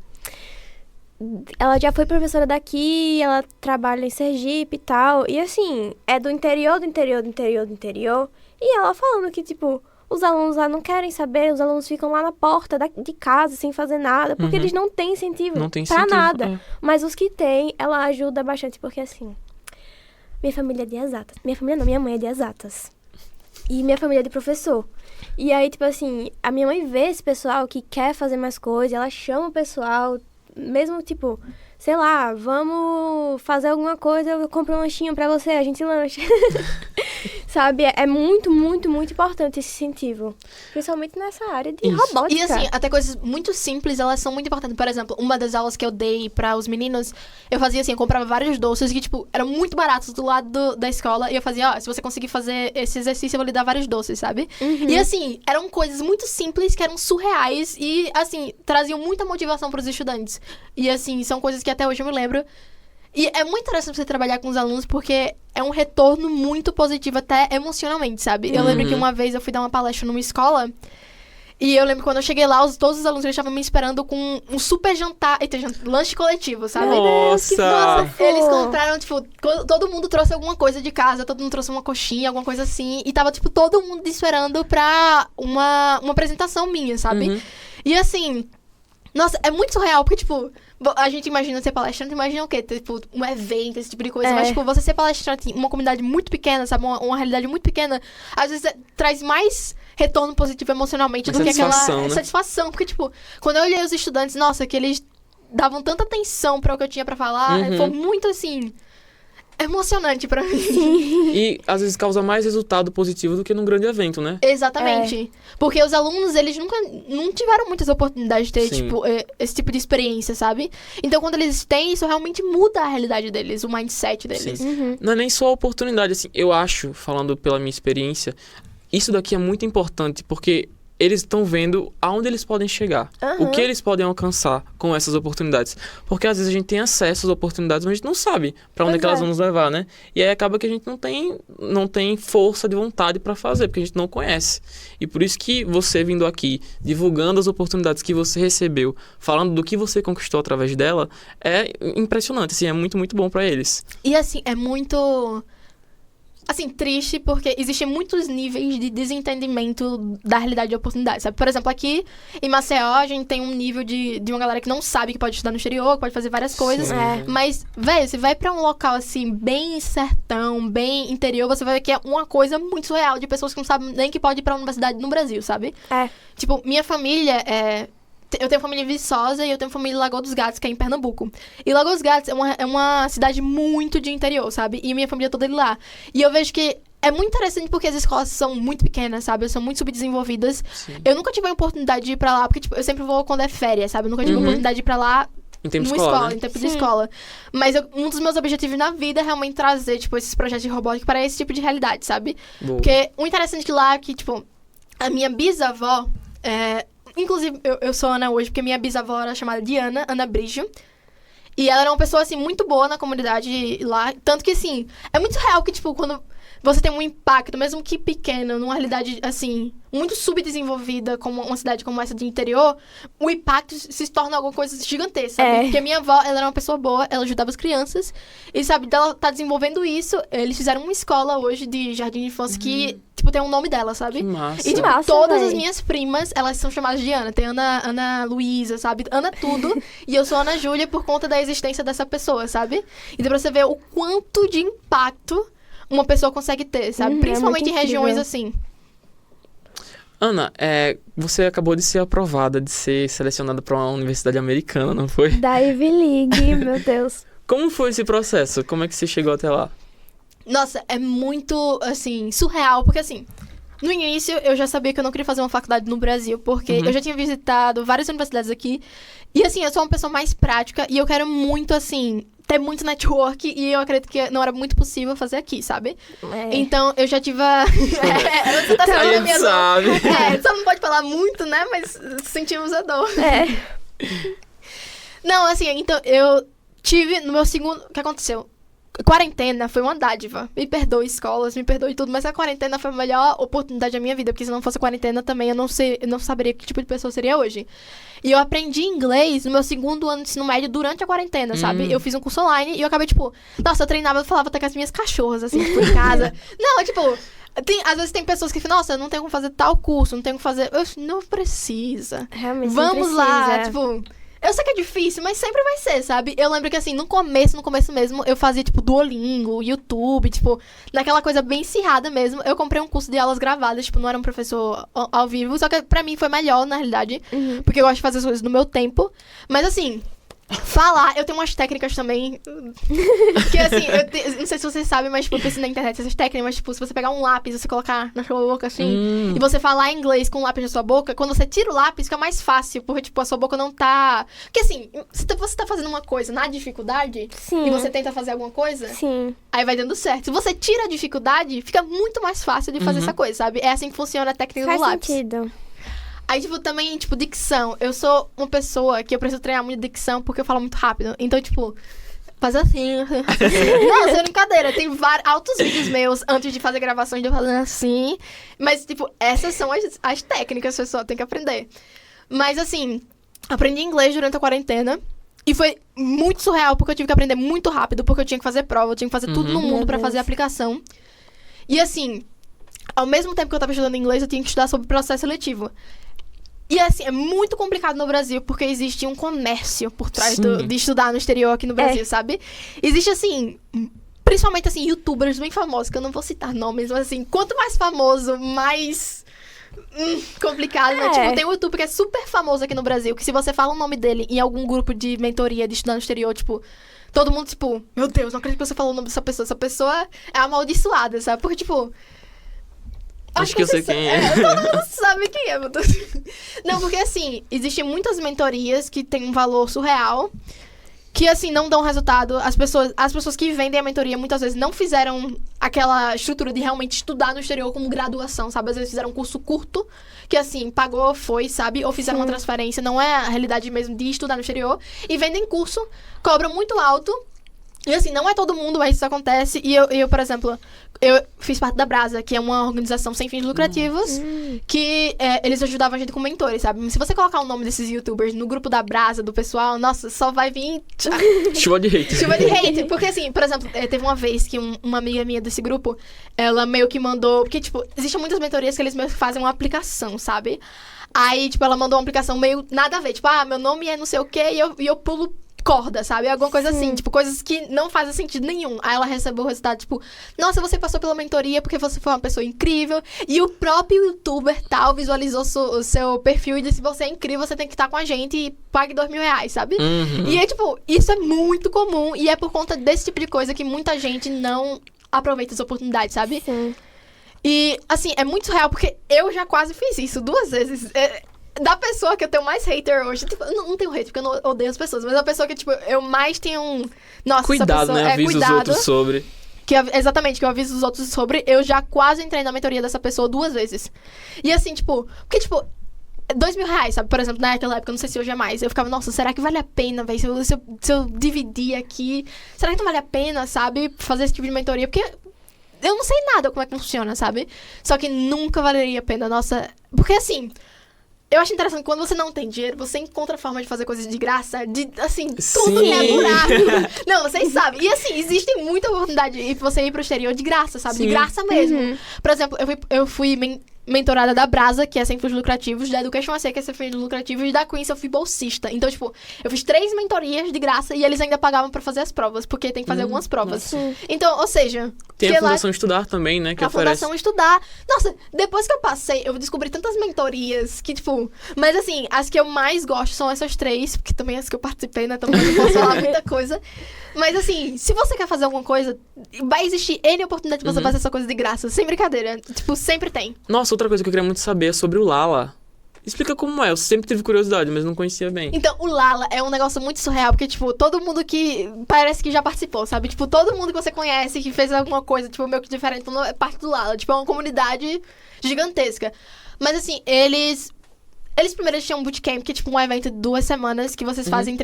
Ela já foi professora daqui, ela trabalha em Sergipe e tal. E assim, é do interior, do interior, do interior, do interior. E ela falando que, tipo, os alunos lá não querem saber, os alunos ficam lá na porta de casa sem fazer nada, porque eles não têm incentivo Não tem pra incentivo, nada. Mas os que têm, ela ajuda bastante, porque assim... Minha família é de exatas. Minha família não, minha mãe é de exatas. E minha família é de professor. E aí, tipo assim, a minha mãe vê esse pessoal que quer fazer mais coisas, ela chama o pessoal, mesmo, tipo, sei lá, vamos fazer alguma coisa, eu compro um lanchinho pra você, a gente lancha. Sabe? É muito, muito, muito importante esse incentivo. Principalmente nessa área de robótica. E assim, até coisas muito simples, elas são muito importantes. Por exemplo, uma das aulas que eu dei para os meninos, eu fazia assim, eu comprava vários doces que, tipo, eram muito baratos do lado da escola. E eu fazia, se você conseguir fazer esse exercício, eu vou lhe dar vários doces, sabe? E assim, eram coisas muito simples que eram surreais e, assim, traziam muita motivação para os estudantes. E assim, são coisas que até hoje eu me lembro. E é muito interessante você trabalhar com os alunos porque é um retorno muito positivo, até emocionalmente, sabe? Eu lembro que uma vez eu fui dar uma palestra numa escola e eu lembro que quando eu cheguei lá, todos os alunos eles estavam me esperando com um super jantar, lanche coletivo, sabe? Nossa! Eles compraram, tipo, todo mundo trouxe alguma coisa de casa, todo mundo trouxe uma coxinha, alguma coisa assim, e tava, tipo, todo mundo esperando pra uma apresentação minha, sabe? E assim... Nossa, é muito surreal, porque, tipo, a gente imagina ser palestrante, imagina o quê? Tipo, um evento, esse tipo de coisa. Mas, tipo, você ser palestrante em uma comunidade muito pequena, sabe? Uma realidade muito pequena, às vezes traz mais retorno positivo emocionalmente do que aquela satisfação. Porque, tipo, quando eu olhei os estudantes, nossa, que eles davam tanta atenção para o que eu tinha pra falar, foi muito, assim... emocionante pra mim. E às vezes causa mais resultado positivo do que num grande evento, né? Exatamente. Porque os alunos, eles não tiveram muitas oportunidades de ter, tipo, esse tipo de experiência, sabe? Então, quando eles têm, isso realmente muda a realidade deles, o mindset deles. Não é nem só a oportunidade, assim, eu acho, falando pela minha experiência, isso daqui é muito importante, porque eles estão vendo aonde eles podem chegar, o que eles podem alcançar com essas oportunidades. Porque às vezes a gente tem acesso às oportunidades, mas a gente não sabe pra onde é que elas vão nos levar, né? E aí acaba que a gente não tem força de vontade pra fazer, porque a gente não conhece. E por isso que você vindo aqui, divulgando as oportunidades que você recebeu, falando do que você conquistou através dela, é impressionante, assim, é muito, muito bom pra eles. E assim, é muito... assim, triste, porque existem muitos níveis de desentendimento da realidade de oportunidade, sabe? Por exemplo, aqui em Maceió, a gente tem um nível de uma galera que não sabe que pode estudar no exterior, que pode fazer várias coisas. Mas, velho, você vai pra um local, assim, bem sertão, bem interior, você vai ver que é uma coisa muito surreal, de pessoas que não sabem nem que pode ir pra universidade no Brasil, sabe? Tipo, minha família eu tenho família em Viçosa e eu tenho família em Lagoa dos Gatos, que é em Pernambuco. E Lagoa dos Gatos é uma cidade muito de interior, sabe? E minha família toda é de lá. E eu vejo que é muito interessante porque as escolas são muito pequenas, sabe? São muito subdesenvolvidas. Eu nunca tive a oportunidade de ir pra lá, porque, tipo, eu sempre vou quando é férias, sabe? Eu nunca tive a oportunidade de ir pra lá em tempo de escola, né? Em tempo de escola. Mas um dos meus objetivos na vida é realmente trazer, tipo, esses projetos de robótica para esse tipo de realidade, sabe? Boa. Porque o interessante que lá é que, tipo, a minha bisavó... Inclusive, eu sou Ana hoje, porque minha bisavó era chamada de Ana Brígio. E ela era uma pessoa, assim, muito boa na comunidade lá. Tanto que, assim, é muito real que, tipo, quando você tem um impacto, mesmo que pequeno, numa realidade, assim, muito subdesenvolvida, como uma cidade como essa de interior, o impacto se torna alguma coisa gigantesca, sabe? Porque a minha avó, ela era uma pessoa boa, ela ajudava as crianças, e, sabe, dela tá desenvolvendo isso, eles fizeram uma escola hoje de jardim de infância que, tipo, tem um nome dela, sabe? Que massa. E, tipo, massa, todas véi. as minhas primas, elas são chamadas de Ana. Tem Ana Luísa, sabe? Ana tudo. E eu sou Ana Júlia por conta da existência dessa pessoa, sabe? Então, pra você ver o quanto de impacto uma pessoa consegue ter, sabe? É Principalmente muito em regiões incrível. assim. Ana, você acabou de ser aprovada, de ser selecionada para uma universidade americana, não foi? Da Ivy League, meu Deus. Como foi esse processo? Como é que você chegou até lá? Nossa, é muito, assim, surreal. Porque, assim, no início eu já sabia que eu não queria fazer uma faculdade no Brasil. Porque eu já tinha visitado várias universidades aqui. E, assim, eu sou uma pessoa mais prática. E eu quero muito, assim, ter muito network. E eu acredito que não era muito possível fazer aqui, sabe? Então, eu já tive você tá A sentindo a gente minha sabe. dor. Só não pode falar muito, né? Mas sentimos a dor. Não, assim, então, eu tive no meu segundo... O que aconteceu? Quarentena foi uma dádiva. Me perdoe, escolas, me perdoe tudo, mas a quarentena foi a melhor oportunidade da minha vida, porque se não fosse a quarentena também eu não saberia que tipo de pessoa eu seria hoje. E eu aprendi inglês no meu segundo ano de ensino médio durante a quarentena, sabe? Eu fiz um curso online e eu acabei, tipo... Nossa, eu treinava, eu falava até com as minhas cachorras, assim, tipo, em casa. Não, tipo... às vezes tem pessoas que falam, nossa, eu não tenho como fazer tal curso, não tenho como fazer... Não precisa. Realmente Vamos não lá, precisa. tipo... Eu sei que é difícil, mas sempre vai ser, sabe? Eu lembro que, assim, no começo mesmo, eu fazia, tipo, Duolingo, YouTube, tipo, naquela coisa bem acirrada mesmo. Eu comprei um curso de aulas gravadas, tipo, não era um professor ao vivo, só que pra mim foi melhor, na realidade, porque eu gosto de fazer as coisas no meu tempo. Mas, assim... Falar, eu tenho umas técnicas também. Que assim, não sei se vocês sabem, mas tipo, eu pensei na internet essas técnicas, mas tipo, se você pegar um lápis e você colocar na sua boca assim, e você falar inglês com o lápis na sua boca, quando você tira o lápis, fica mais fácil, porque tipo, a sua boca não tá. Porque assim, se você tá fazendo uma coisa na dificuldade Sim. e você tenta fazer alguma coisa, Sim. aí vai dando certo. Se você tira a dificuldade, fica muito mais fácil de fazer essa coisa, sabe? É assim que funciona a técnica Faz do lápis. sentido. Aí, tipo, também, tipo, dicção. Eu sou uma pessoa que eu preciso treinar muito dicção porque eu falo muito rápido. Então, tipo, faz assim. Não, sem brincadeira. Tem altos vídeos meus antes de fazer gravações de eu falando assim. Mas, tipo, essas são as técnicas que a pessoa tem que aprender. Mas, assim, aprendi inglês durante a quarentena. E foi muito surreal porque eu tive que aprender muito rápido. Porque eu tinha que fazer prova, eu tinha que fazer tudo no mundo pra fazer a aplicação. E, assim, ao mesmo tempo que eu tava estudando inglês, eu tinha que estudar sobre processo seletivo. E, assim, é muito complicado no Brasil, porque existe um comércio por trás de estudar no exterior aqui no Brasil, sabe? Existe, assim, principalmente, assim, youtubers bem famosos, que eu não vou citar nomes, mas, assim, quanto mais famoso, mais complicado, né? Tipo, tem um youtuber que é super famoso aqui no Brasil, que se você fala o nome dele em algum grupo de mentoria de estudar no exterior, tipo... Todo mundo, tipo, meu Deus, não acredito que você falou o nome dessa pessoa. Essa pessoa é amaldiçoada, sabe? Porque, tipo... Acho que eu sei quem é. Todo mundo sabe quem é, meu Deus. Não, porque assim, existem muitas mentorias que têm um valor surreal, que assim, não dão resultado. As pessoas que vendem a mentoria muitas vezes não fizeram aquela estrutura de realmente estudar no exterior como graduação, sabe? Às vezes fizeram um curso curto, que assim, pagou, foi, sabe? Ou fizeram uma transferência, não é a realidade mesmo de estudar no exterior. E vendem curso, cobram muito alto. E assim, não é todo mundo, mas isso acontece. E eu, por exemplo, eu fiz parte da Brasa, que é uma organização sem fins lucrativos, que eles ajudavam a gente com mentores, sabe? Se você colocar o nome desses youtubers no grupo da Brasa, do pessoal, nossa, só vai vir... Chuva de hate. Chuva de hate. Porque assim, por exemplo, teve uma vez que uma amiga minha desse grupo, ela meio que mandou... Porque, tipo, existem muitas mentorias que eles meio que fazem uma aplicação, sabe? Aí, tipo, ela mandou uma aplicação meio nada a ver. Tipo, meu nome é não sei o quê e eu pulo... corda, sabe? Alguma coisa assim, tipo, coisas que não fazem sentido nenhum. Aí ela recebeu o resultado, tipo, nossa, você passou pela mentoria porque você foi uma pessoa incrível e o próprio youtuber tal visualizou o seu perfil e disse, você é incrível, você tem que estar com a gente e pague R$2.000, sabe? E é, tipo, isso é muito comum e é por conta desse tipo de coisa que muita gente não aproveita as oportunidades, sabe? Sim. E, assim, é muito surreal porque eu já quase fiz isso 2 vezes. Da pessoa que eu tenho mais hater hoje, tipo, eu não tenho hate, porque eu não odeio as pessoas, mas a pessoa que, tipo, eu mais tenho nossa, Cuidado, essa pessoa, né? Avisa cuidado, os outros sobre. exatamente, que eu aviso os outros sobre, eu já quase entrei na mentoria dessa pessoa 2 vezes. E assim, tipo, porque, tipo, R$2.000, sabe? Por exemplo, naquela época, não sei se hoje é mais, eu ficava, nossa, será que vale a pena, velho? Se eu dividir aqui, será que não vale a pena, sabe? Fazer esse tipo de mentoria? Porque... Eu não sei nada como é que funciona, sabe? Só que nunca valeria a pena, nossa... Porque, assim... Eu acho interessante que quando você não tem dinheiro, você encontra forma de fazer coisas de graça, de, assim, tudo Sim. é buraco. Não, vocês sabem. E, assim, existe muita oportunidade de você ir pro exterior de graça, sabe? Sim. De graça mesmo. Por exemplo, eu fui mentorada da Brasa, que é sem fins lucrativos, da Education AC, que é sem fins lucrativos, e da Queen's eu fui bolsista. Então, tipo, eu fiz 3 mentorias de graça e eles ainda pagavam pra fazer as provas, porque tem que fazer algumas provas. Então, ou seja... Tem que a lá- Fundação Estudar também, né? Que a oferece. Fundação Estudar. Nossa, depois que eu passei, eu descobri tantas mentorias que, tipo... Mas, assim, as que eu mais gosto são essas 3, porque também as que eu participei, né? Então eu não posso falar muita coisa. Mas, assim, se você quer fazer alguma coisa, vai existir N oportunidade de você fazer essa coisa de graça. Sem brincadeira. Tipo, sempre tem. Nossa, outra coisa que eu queria muito saber é sobre o Lala. Explica como é. Eu sempre tive curiosidade, mas não conhecia bem. Então, o Lala é um negócio muito surreal, porque, tipo, todo mundo que parece que já participou, sabe? Tipo, todo mundo que você conhece, que fez alguma coisa, tipo, meio que diferente, é parte do Lala. Tipo, é uma comunidade gigantesca. Mas, assim, eles primeiro tinham um bootcamp, que é, tipo, um evento de 2 semanas, que vocês fazem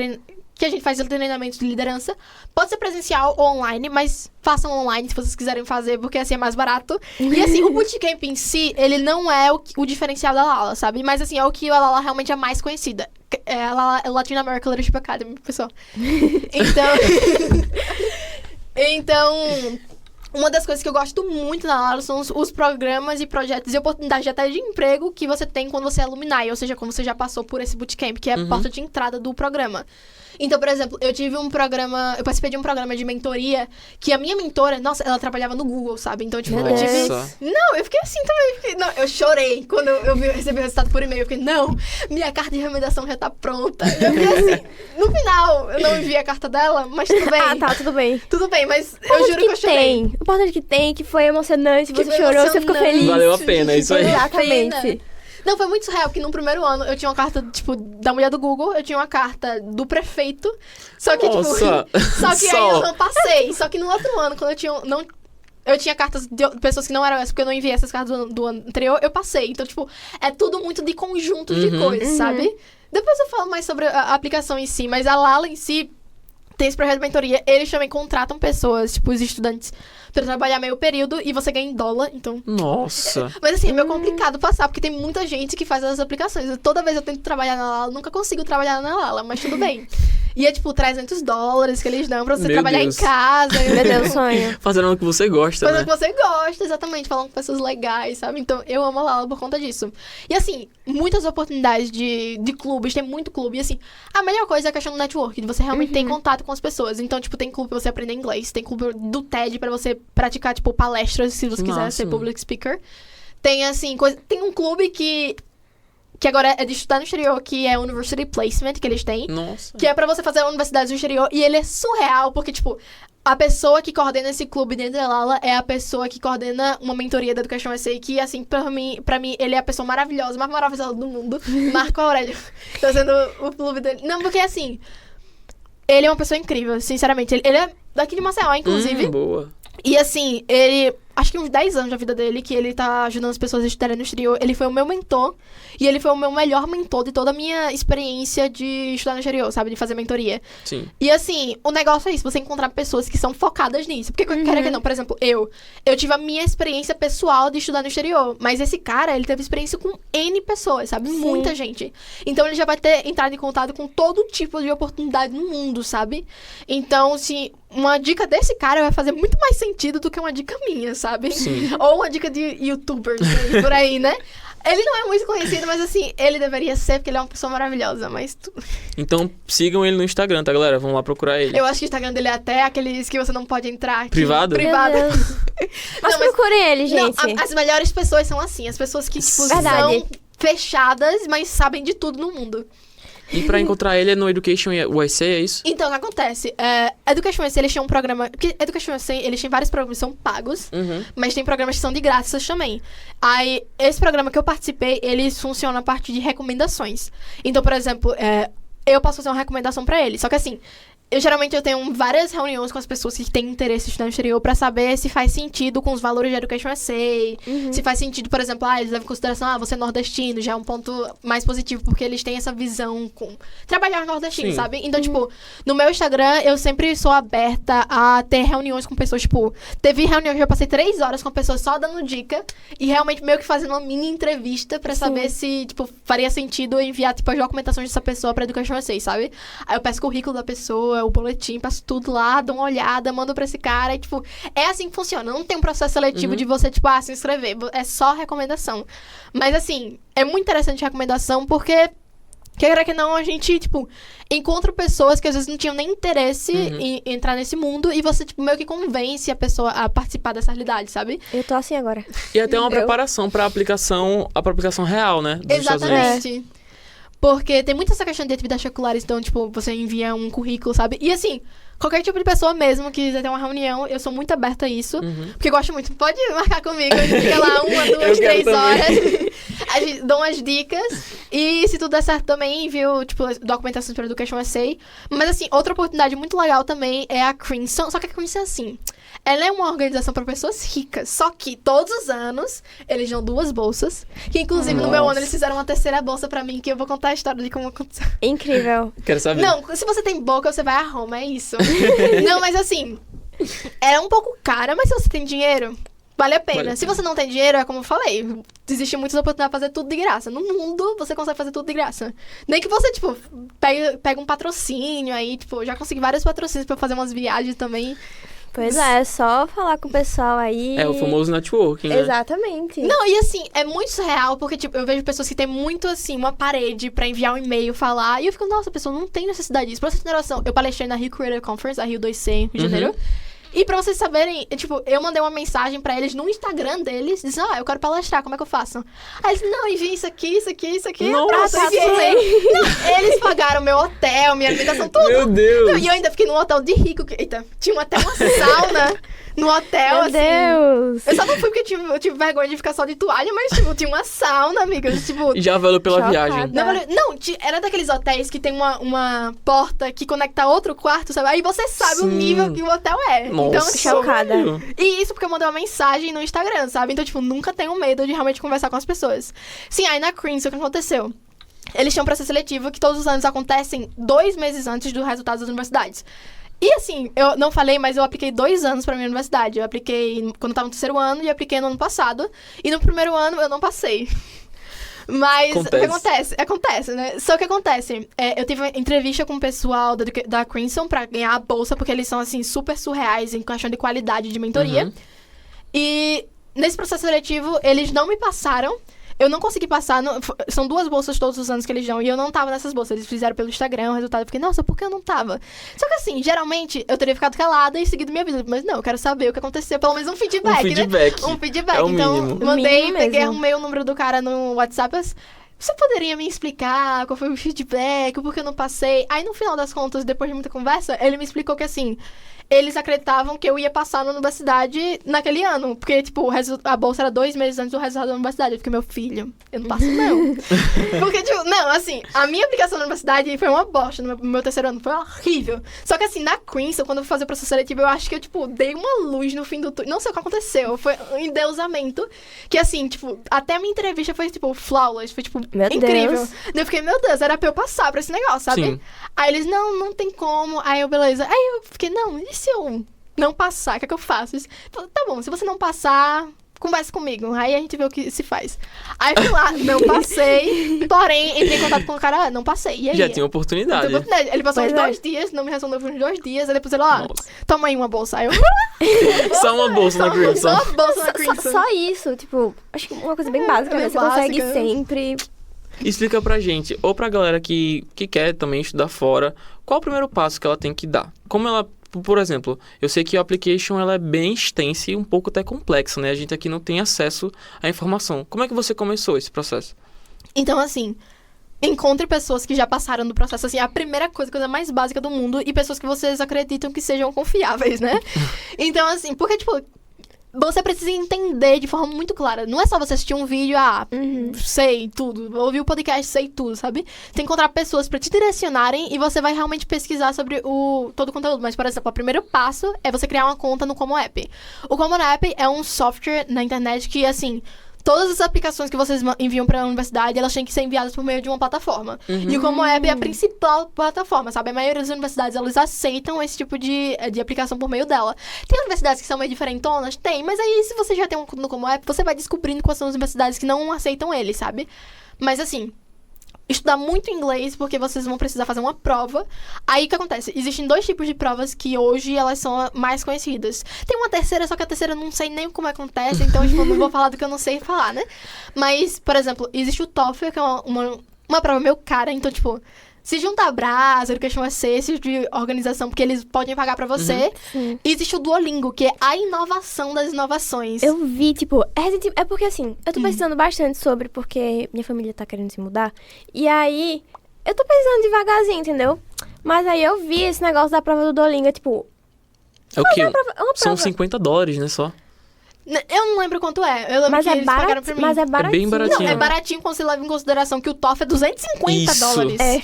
que a gente faz treinamento de liderança. Pode ser presencial ou online, mas façam online se vocês quiserem fazer, porque assim é mais barato. E assim, o bootcamp em si, ele não é o diferencial da Lala, sabe? Mas assim, é o que a Lala realmente é mais conhecida. A Lala é Latin American Leadership Academy, pessoal. Então, uma das coisas que eu gosto muito na Lala são os programas e projetos e oportunidades até de emprego que você tem quando você é alumni, ou seja, quando você já passou por esse bootcamp, que é a porta de entrada do programa. Então, por exemplo, eu participei de um programa de mentoria que a minha mentora, nossa, ela trabalhava no Google, sabe? Então, tipo, eu tive... Nossa. Não, eu fiquei assim também. Não, eu chorei quando eu recebi o resultado por e-mail. Eu fiquei, não, minha carta de recomendação já tá pronta. Eu fiquei assim, no final, eu não enviei a carta dela, mas tudo bem. Ah, tá, tudo bem. Tudo bem, mas eu juro que eu chorei. tem. O importante que tem, que foi emocionante, Que você foi chorou, você ficou emocionante. feliz. Valeu a pena, isso aí. Exatamente. Não, foi muito surreal, porque no primeiro ano eu tinha uma carta, tipo, da mulher do Google, eu tinha uma carta do prefeito, só que, Nossa. tipo... Só que aí Só. eu não passei. Só que no outro ano, quando eu tinha cartas de pessoas que não eram essas, porque eu não enviei essas cartas do ano anterior, eu passei. Então, tipo, é tudo muito de conjunto de coisas, sabe? Depois eu falo mais sobre a aplicação em si, mas a Lala em si tem esse projeto de mentoria. Eles também contratam pessoas, tipo, os estudantes, pra trabalhar meio período e você ganha em dólar, então... Nossa. Mas assim, é meio complicado passar, porque tem muita gente que faz as aplicações. Toda vez eu tento trabalhar na Lala, nunca consigo trabalhar na Lala, mas tudo bem. E é tipo $300 que eles dão pra você Meu trabalhar Deus. em casa. Meu Deus, sonho. Fazendo o que você gosta, Coisa né? que você gosta, exatamente, falando com pessoas legais, sabe? Então, eu amo a Lala por conta disso. E assim, muitas oportunidades de clubes, tem muito clube. E assim, a melhor coisa é a questão do network, de você realmente ter contato com as pessoas. Então, tipo, tem clube pra você aprender inglês, tem clube do TED pra você praticar, tipo, palestras, se você quiser ser Máximo. public speaker. Tem, assim, tem um clube que agora é de estudar no exterior, que é University Placement, que eles têm. Nossa. Que é pra você fazer a universidade no exterior. E ele é surreal, porque, tipo, a pessoa que coordena esse clube dentro da Lala é a pessoa que coordena uma mentoria da Education SA, que, assim, pra mim, ele é a pessoa maravilhosa, mais maravilhosa do mundo. Marco Aurélio. Tá sendo o clube dele. Não, porque, assim, ele é uma pessoa incrível, sinceramente. Ele é daqui de Maceió, inclusive. Boa. E, assim, ele... Acho que uns 10 anos da vida dele, que ele tá ajudando as pessoas a estudarem no exterior. Ele foi o meu mentor. E ele foi o meu melhor mentor de toda a minha experiência de estudar no exterior, sabe? De fazer mentoria. Sim. E assim, o negócio é isso, você encontrar pessoas que são focadas nisso. Porque, quer que não, por exemplo, eu tive a minha experiência pessoal de estudar no exterior. Mas esse cara, ele teve experiência com N pessoas, sabe? Muita gente. Então, ele já vai ter entrado em contato com todo tipo de oportunidade no mundo, sabe? Então, se uma dica desse cara vai fazer muito mais sentido do que uma dica minha, sabe? Sim. Ou uma dica de youtubers aí, por aí, né? Ele não é muito conhecido, mas assim, ele deveria ser, porque ele é uma pessoa maravilhosa, mas... Então sigam ele no Instagram, tá, galera? Vão lá procurar ele. Eu acho que o Instagram dele é até aqueles que você não pode entrar. Privado? Privado. Meu Deus. Mas procurem ele, Não, gente. as melhores pessoas são assim, as pessoas que, tipo, Verdade. são fechadas, mas sabem de tudo no mundo. E pra encontrar ele é no Education USA, é isso? Então, o que acontece? Education USA, eles têm um programa... Porque Education USA, eles têm vários programas que são pagos, mas tem programas que são de graça também. Aí, esse programa que eu participei, eles funcionam a partir de recomendações. Então, por exemplo, eu posso fazer uma recomendação pra ele. Só que assim, Geralmente eu tenho várias reuniões com as pessoas que têm interesse em estudar no exterior pra saber se faz sentido com os valores de Education USA. Se faz sentido, por exemplo, eles levam em consideração, você é nordestino, já é um ponto mais positivo, porque eles têm essa visão com trabalhar nordestino, Sim. sabe? Então, tipo, no meu Instagram, eu sempre sou aberta a ter reuniões com pessoas, tipo, teve reunião que eu passei 3 horas com pessoas só dando dica e realmente meio que fazendo uma mini entrevista pra saber se, tipo, faria sentido eu enviar, tipo, as documentações dessa pessoa pra Education USA, sabe? Aí eu peço o currículo da pessoa, o boletim, passo tudo lá, dou uma olhada, mando pra esse cara e, tipo, é assim que funciona. Não tem um processo seletivo de você, tipo, se inscrever. É só recomendação. Mas, assim, é muito interessante a recomendação porque, quer que não, a gente, tipo, encontra pessoas que às vezes não tinham nem interesse em entrar nesse mundo e você, tipo, meio que convence a pessoa a participar dessa realidade, sabe? Eu tô assim agora. E até uma preparação pra aplicação real, né? Dos Estados Unidos. Exatamente. Porque tem muito essa questão de atividades curriculares, então, tipo, você envia um currículo, sabe? E, assim, qualquer tipo de pessoa mesmo que quiser ter uma reunião, eu sou muito aberta a isso. Porque eu gosto muito. Pode marcar comigo, a gente fica lá 1, 2, 3 horas. A gente dá umas dicas. E se tudo der certo também, envio, tipo, documentação para Education USA. Mas, assim, outra oportunidade muito legal também é a Crimson. Só que a Crimson é assim... Ela é uma organização para pessoas ricas. Só que todos os anos eles dão 2 bolsas. Que inclusive no meu ano eles fizeram uma 3ª bolsa pra mim. Que eu vou contar a história de como aconteceu. Incrível. Quero saber. Não, se você tem boca, você vai a Roma, é isso. Não, mas assim, é um pouco cara, mas se você tem dinheiro, vale a pena. Vale. Se você não tem dinheiro, é como eu falei, existem muitas oportunidades de fazer tudo de graça. No mundo, você consegue fazer tudo de graça. Nem que você, tipo, pega um patrocínio aí, tipo, eu já consegui vários patrocínios pra fazer umas viagens também. Pois é só falar com o pessoal aí. É o famoso networking, né? Exatamente. Não, e assim, é muito surreal, porque, tipo, eu vejo pessoas que têm muito, assim, uma parede pra enviar um e-mail, falar, e eu fico, nossa, a pessoa não tem necessidade disso. Pra vocês terem noção, eu palestrei na Rio Creator Conference, a Rio 2C, em Rio de Janeiro. E pra vocês saberem, tipo, eu mandei uma mensagem pra eles no Instagram deles, dizendo, eu quero palestrar, como é que eu faço? Aí eles, não, envia isso aqui, isso aqui, isso aqui. Nossa, pronto, enviei. Não, eles pagaram meu hotel, minha alimentação, tudo. Meu Deus! Não, e eu ainda fiquei num hotel de rico, eita, tinha até uma sauna no hotel, Meu assim. Deus. Eu só não fui porque eu tive vergonha de ficar só de toalha, mas, tipo, tinha uma sauna, amiga. Tipo, Já valeu pela Chocada. viagem. não, era daqueles hotéis que tem uma porta que conecta a outro quarto, sabe? Aí você sabe o Sim. nível que o hotel é. Nossa, Então, tipo, chocada. velho. e isso porque eu mandei uma mensagem no Instagram, sabe? Então, tipo, nunca tenho medo de realmente conversar com as pessoas. Sim, aí na Crimson, o que aconteceu? Eles tinham um processo seletivo que todos os anos acontecem 2 meses antes dos resultados das universidades. E assim, eu não falei, mas eu apliquei 2 anos pra minha universidade. Eu apliquei quando eu tava no 3º ano e apliquei no ano passado. E no 1º ano eu não passei. Mas o que acontece? Acontece, né? Só que acontece, eu tive uma entrevista com o pessoal da Crimson pra ganhar a bolsa, porque eles são, assim, super surreais em questão de qualidade de mentoria. E nesse processo seletivo, eles não me passaram. Eu não consegui passar, são 2 bolsas todos os anos que eles dão, e eu não tava nessas bolsas. Eles fizeram pelo Instagram o resultado, eu fiquei, nossa, por que eu não tava? Só que assim, geralmente, eu teria ficado calada e seguido minha vida, mas não, eu quero saber o que aconteceu, pelo menos um feedback, né? Um feedback, É o então, mínimo. mandei, Mínimo peguei, mesmo. arrumei o número do cara no WhatsApp, você poderia me explicar qual foi o feedback, por que eu não passei? Aí, no final das contas, depois de muita conversa, ele me explicou que, assim, eles acreditavam que eu ia passar na universidade naquele ano. Porque, tipo, a bolsa era 2 meses antes do resultado da universidade. Eu fiquei, meu filho, eu não passo, não. Porque, tipo, não, assim, a minha aplicação na universidade foi uma bosta no meu 3º ano. Foi horrível. Só que, assim, na Crimson, quando eu fui fazer o processo seletivo, eu acho que eu, tipo, dei uma luz no fim do túnel. Não sei o que aconteceu. Foi um endeusamento. Que, assim, tipo, até a minha entrevista foi, tipo, flawless. Foi, tipo, Meu incrível. Deus. Daí eu fiquei, meu Deus, era pra eu passar pra esse negócio, sabe? Sim. Aí eles, não tem como. Aí eu, beleza. Aí eu fiquei, não, e se eu não passar? O que é que eu faço? Eles falaram, tá bom, se você não passar, converse comigo. Aí a gente vê o que se faz. Aí fui lá, não passei. Porém, entrei em contato com o cara, não passei. E aí? Já tinha oportunidade. Então, ele passou uns Pois é. 2 dias, não me respondeu por uns 2 dias. Aí depois ele, ó, Nossa. toma aí uma bolsa. Aí eu, Só uma bolsa na Crimson. só uma bolsa na Crimson. Só isso, tipo, acho que uma coisa bem básica, bem né? Você consegue básica. sempre. Explica pra gente, ou pra galera que quer também estudar fora, qual o primeiro passo que ela tem que dar? Como ela, por exemplo, eu sei que a application ela é bem extensa e um pouco até complexa, né? A gente aqui não tem acesso à informação. Como é que você começou esse processo? Então, assim, encontre pessoas que já passaram do processo, assim, a primeira coisa mais básica do mundo, e pessoas que vocês acreditam que sejam confiáveis, né? Então, assim, porque, tipo, você precisa entender de forma muito clara. Não é só você assistir um vídeo, sei tudo, ouvir o podcast, sei tudo, sabe? Tem que encontrar pessoas pra te direcionarem e você vai realmente pesquisar sobre todo o conteúdo. Mas, por exemplo, o primeiro passo é você criar uma conta no Common App. O Common App é um software na internet que, assim, todas as aplicações que vocês enviam pra universidade, elas têm que ser enviadas por meio de uma plataforma. E o Common App é a principal plataforma, sabe? A maioria das universidades, elas aceitam esse tipo de aplicação por meio dela. Tem universidades que são meio diferentonas? Tem, mas aí se você já tem um no Common App, você vai descobrindo quais são as universidades que não aceitam ele, sabe? Mas assim, estudar muito inglês, porque vocês vão precisar fazer uma prova. Aí o que acontece? Existem 2 tipos de provas que hoje elas são mais conhecidas. Tem uma terceira, só que a terceira eu não sei nem como acontece, então tipo, não vou falar do que eu não sei falar, né? Mas, por exemplo, existe o TOEFL, que é uma prova meio cara, então tipo, se juntar a Brasa, Education USA, esse tipo de organização, porque eles podem pagar pra você. E existe o Duolingo, que é a inovação das inovações. Eu vi, tipo, é porque assim, eu tô pesquisando bastante sobre, porque minha família tá querendo se mudar. E aí, eu tô pesquisando devagarzinho, entendeu? Mas aí eu vi esse negócio da prova do Duolingo, é tipo... É o quê? É uma prova. São $50, né, só? Eu não lembro quanto é. Eu lembro Mas que é eles pagaram pra mim. Mas é baratinho. bem baratinho. Não, é baratinho quando você leva em consideração que o TOEFL é $250. É.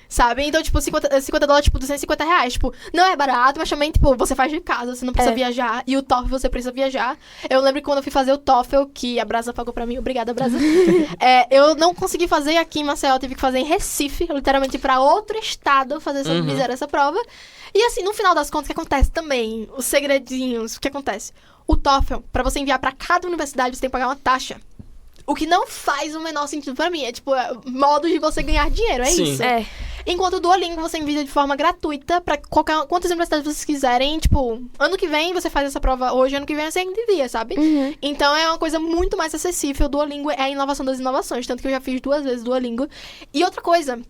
Sabe? Então, tipo, $50, tipo, R$250. Tipo, não é barato, mas também, tipo, você faz de casa, você não precisa viajar. E o TOEFL você precisa viajar. Eu lembro que quando eu fui fazer o TOEFL, que a Brasa pagou pra mim, obrigada, Brasa. Eu não consegui fazer aqui em Maceió, eu tive que fazer em Recife, literalmente pra outro estado fazer essa prova. E assim, no final das contas, o que acontece também? Os segredinhos, o que acontece? O TOEFL, pra você enviar pra cada universidade, você tem que pagar uma taxa. O que não faz o menor sentido pra mim. É, tipo, modo de você ganhar dinheiro, Sim. isso. É. Enquanto o Duolingo você envia de forma gratuita pra quantas universidades vocês quiserem. Tipo, ano que vem você faz essa prova hoje, ano que vem você envia, sabe? Então é uma coisa muito mais acessível. O Duolingo é a inovação das inovações. Tanto que eu já fiz 2 vezes Duolingo. E outra coisa...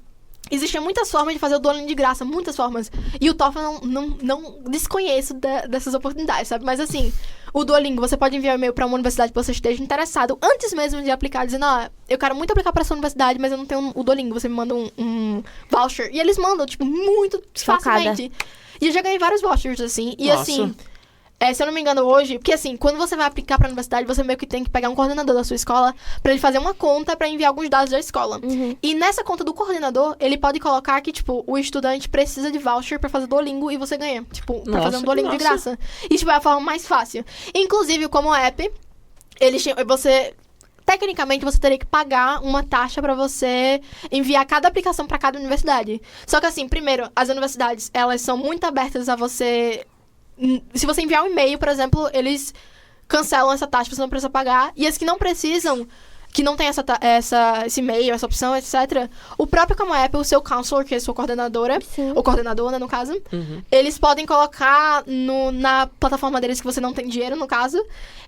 Existem muitas formas de fazer o Duolingo de graça, muitas formas. E o TOEFL não desconheço dessas oportunidades, sabe? Mas assim, o Duolingo, você pode enviar um e-mail pra uma universidade que você esteja interessado, antes mesmo de aplicar, dizendo, eu quero muito aplicar pra essa universidade, mas eu não tenho o Duolingo, você me manda um voucher. E eles mandam, tipo, muito facilmente. E eu já ganhei vários vouchers, assim. E assim... se eu não me engano hoje, porque assim, quando você vai aplicar pra universidade, você meio que tem que pegar um coordenador da sua escola pra ele fazer uma conta pra enviar alguns dados da escola. E nessa conta do coordenador, ele pode colocar que, tipo, o estudante precisa de voucher pra fazer Duolingo e você ganha. Tipo, pra fazer um Duolingo de graça. E, tipo, é a forma mais fácil. Inclusive, como app, tecnicamente, você teria que pagar uma taxa pra você enviar cada aplicação pra cada universidade. Só que assim, primeiro, as universidades, elas são muito abertas a você... Se você enviar um e-mail, por exemplo, eles cancelam essa taxa, você não precisa pagar. E as que não precisam, que não tem esse e-mail, essa opção, etc. O próprio Common App, o seu counselor, que é a sua coordenadora, ou coordenador, né, no caso, eles podem colocar na plataforma deles que você não tem dinheiro, no caso,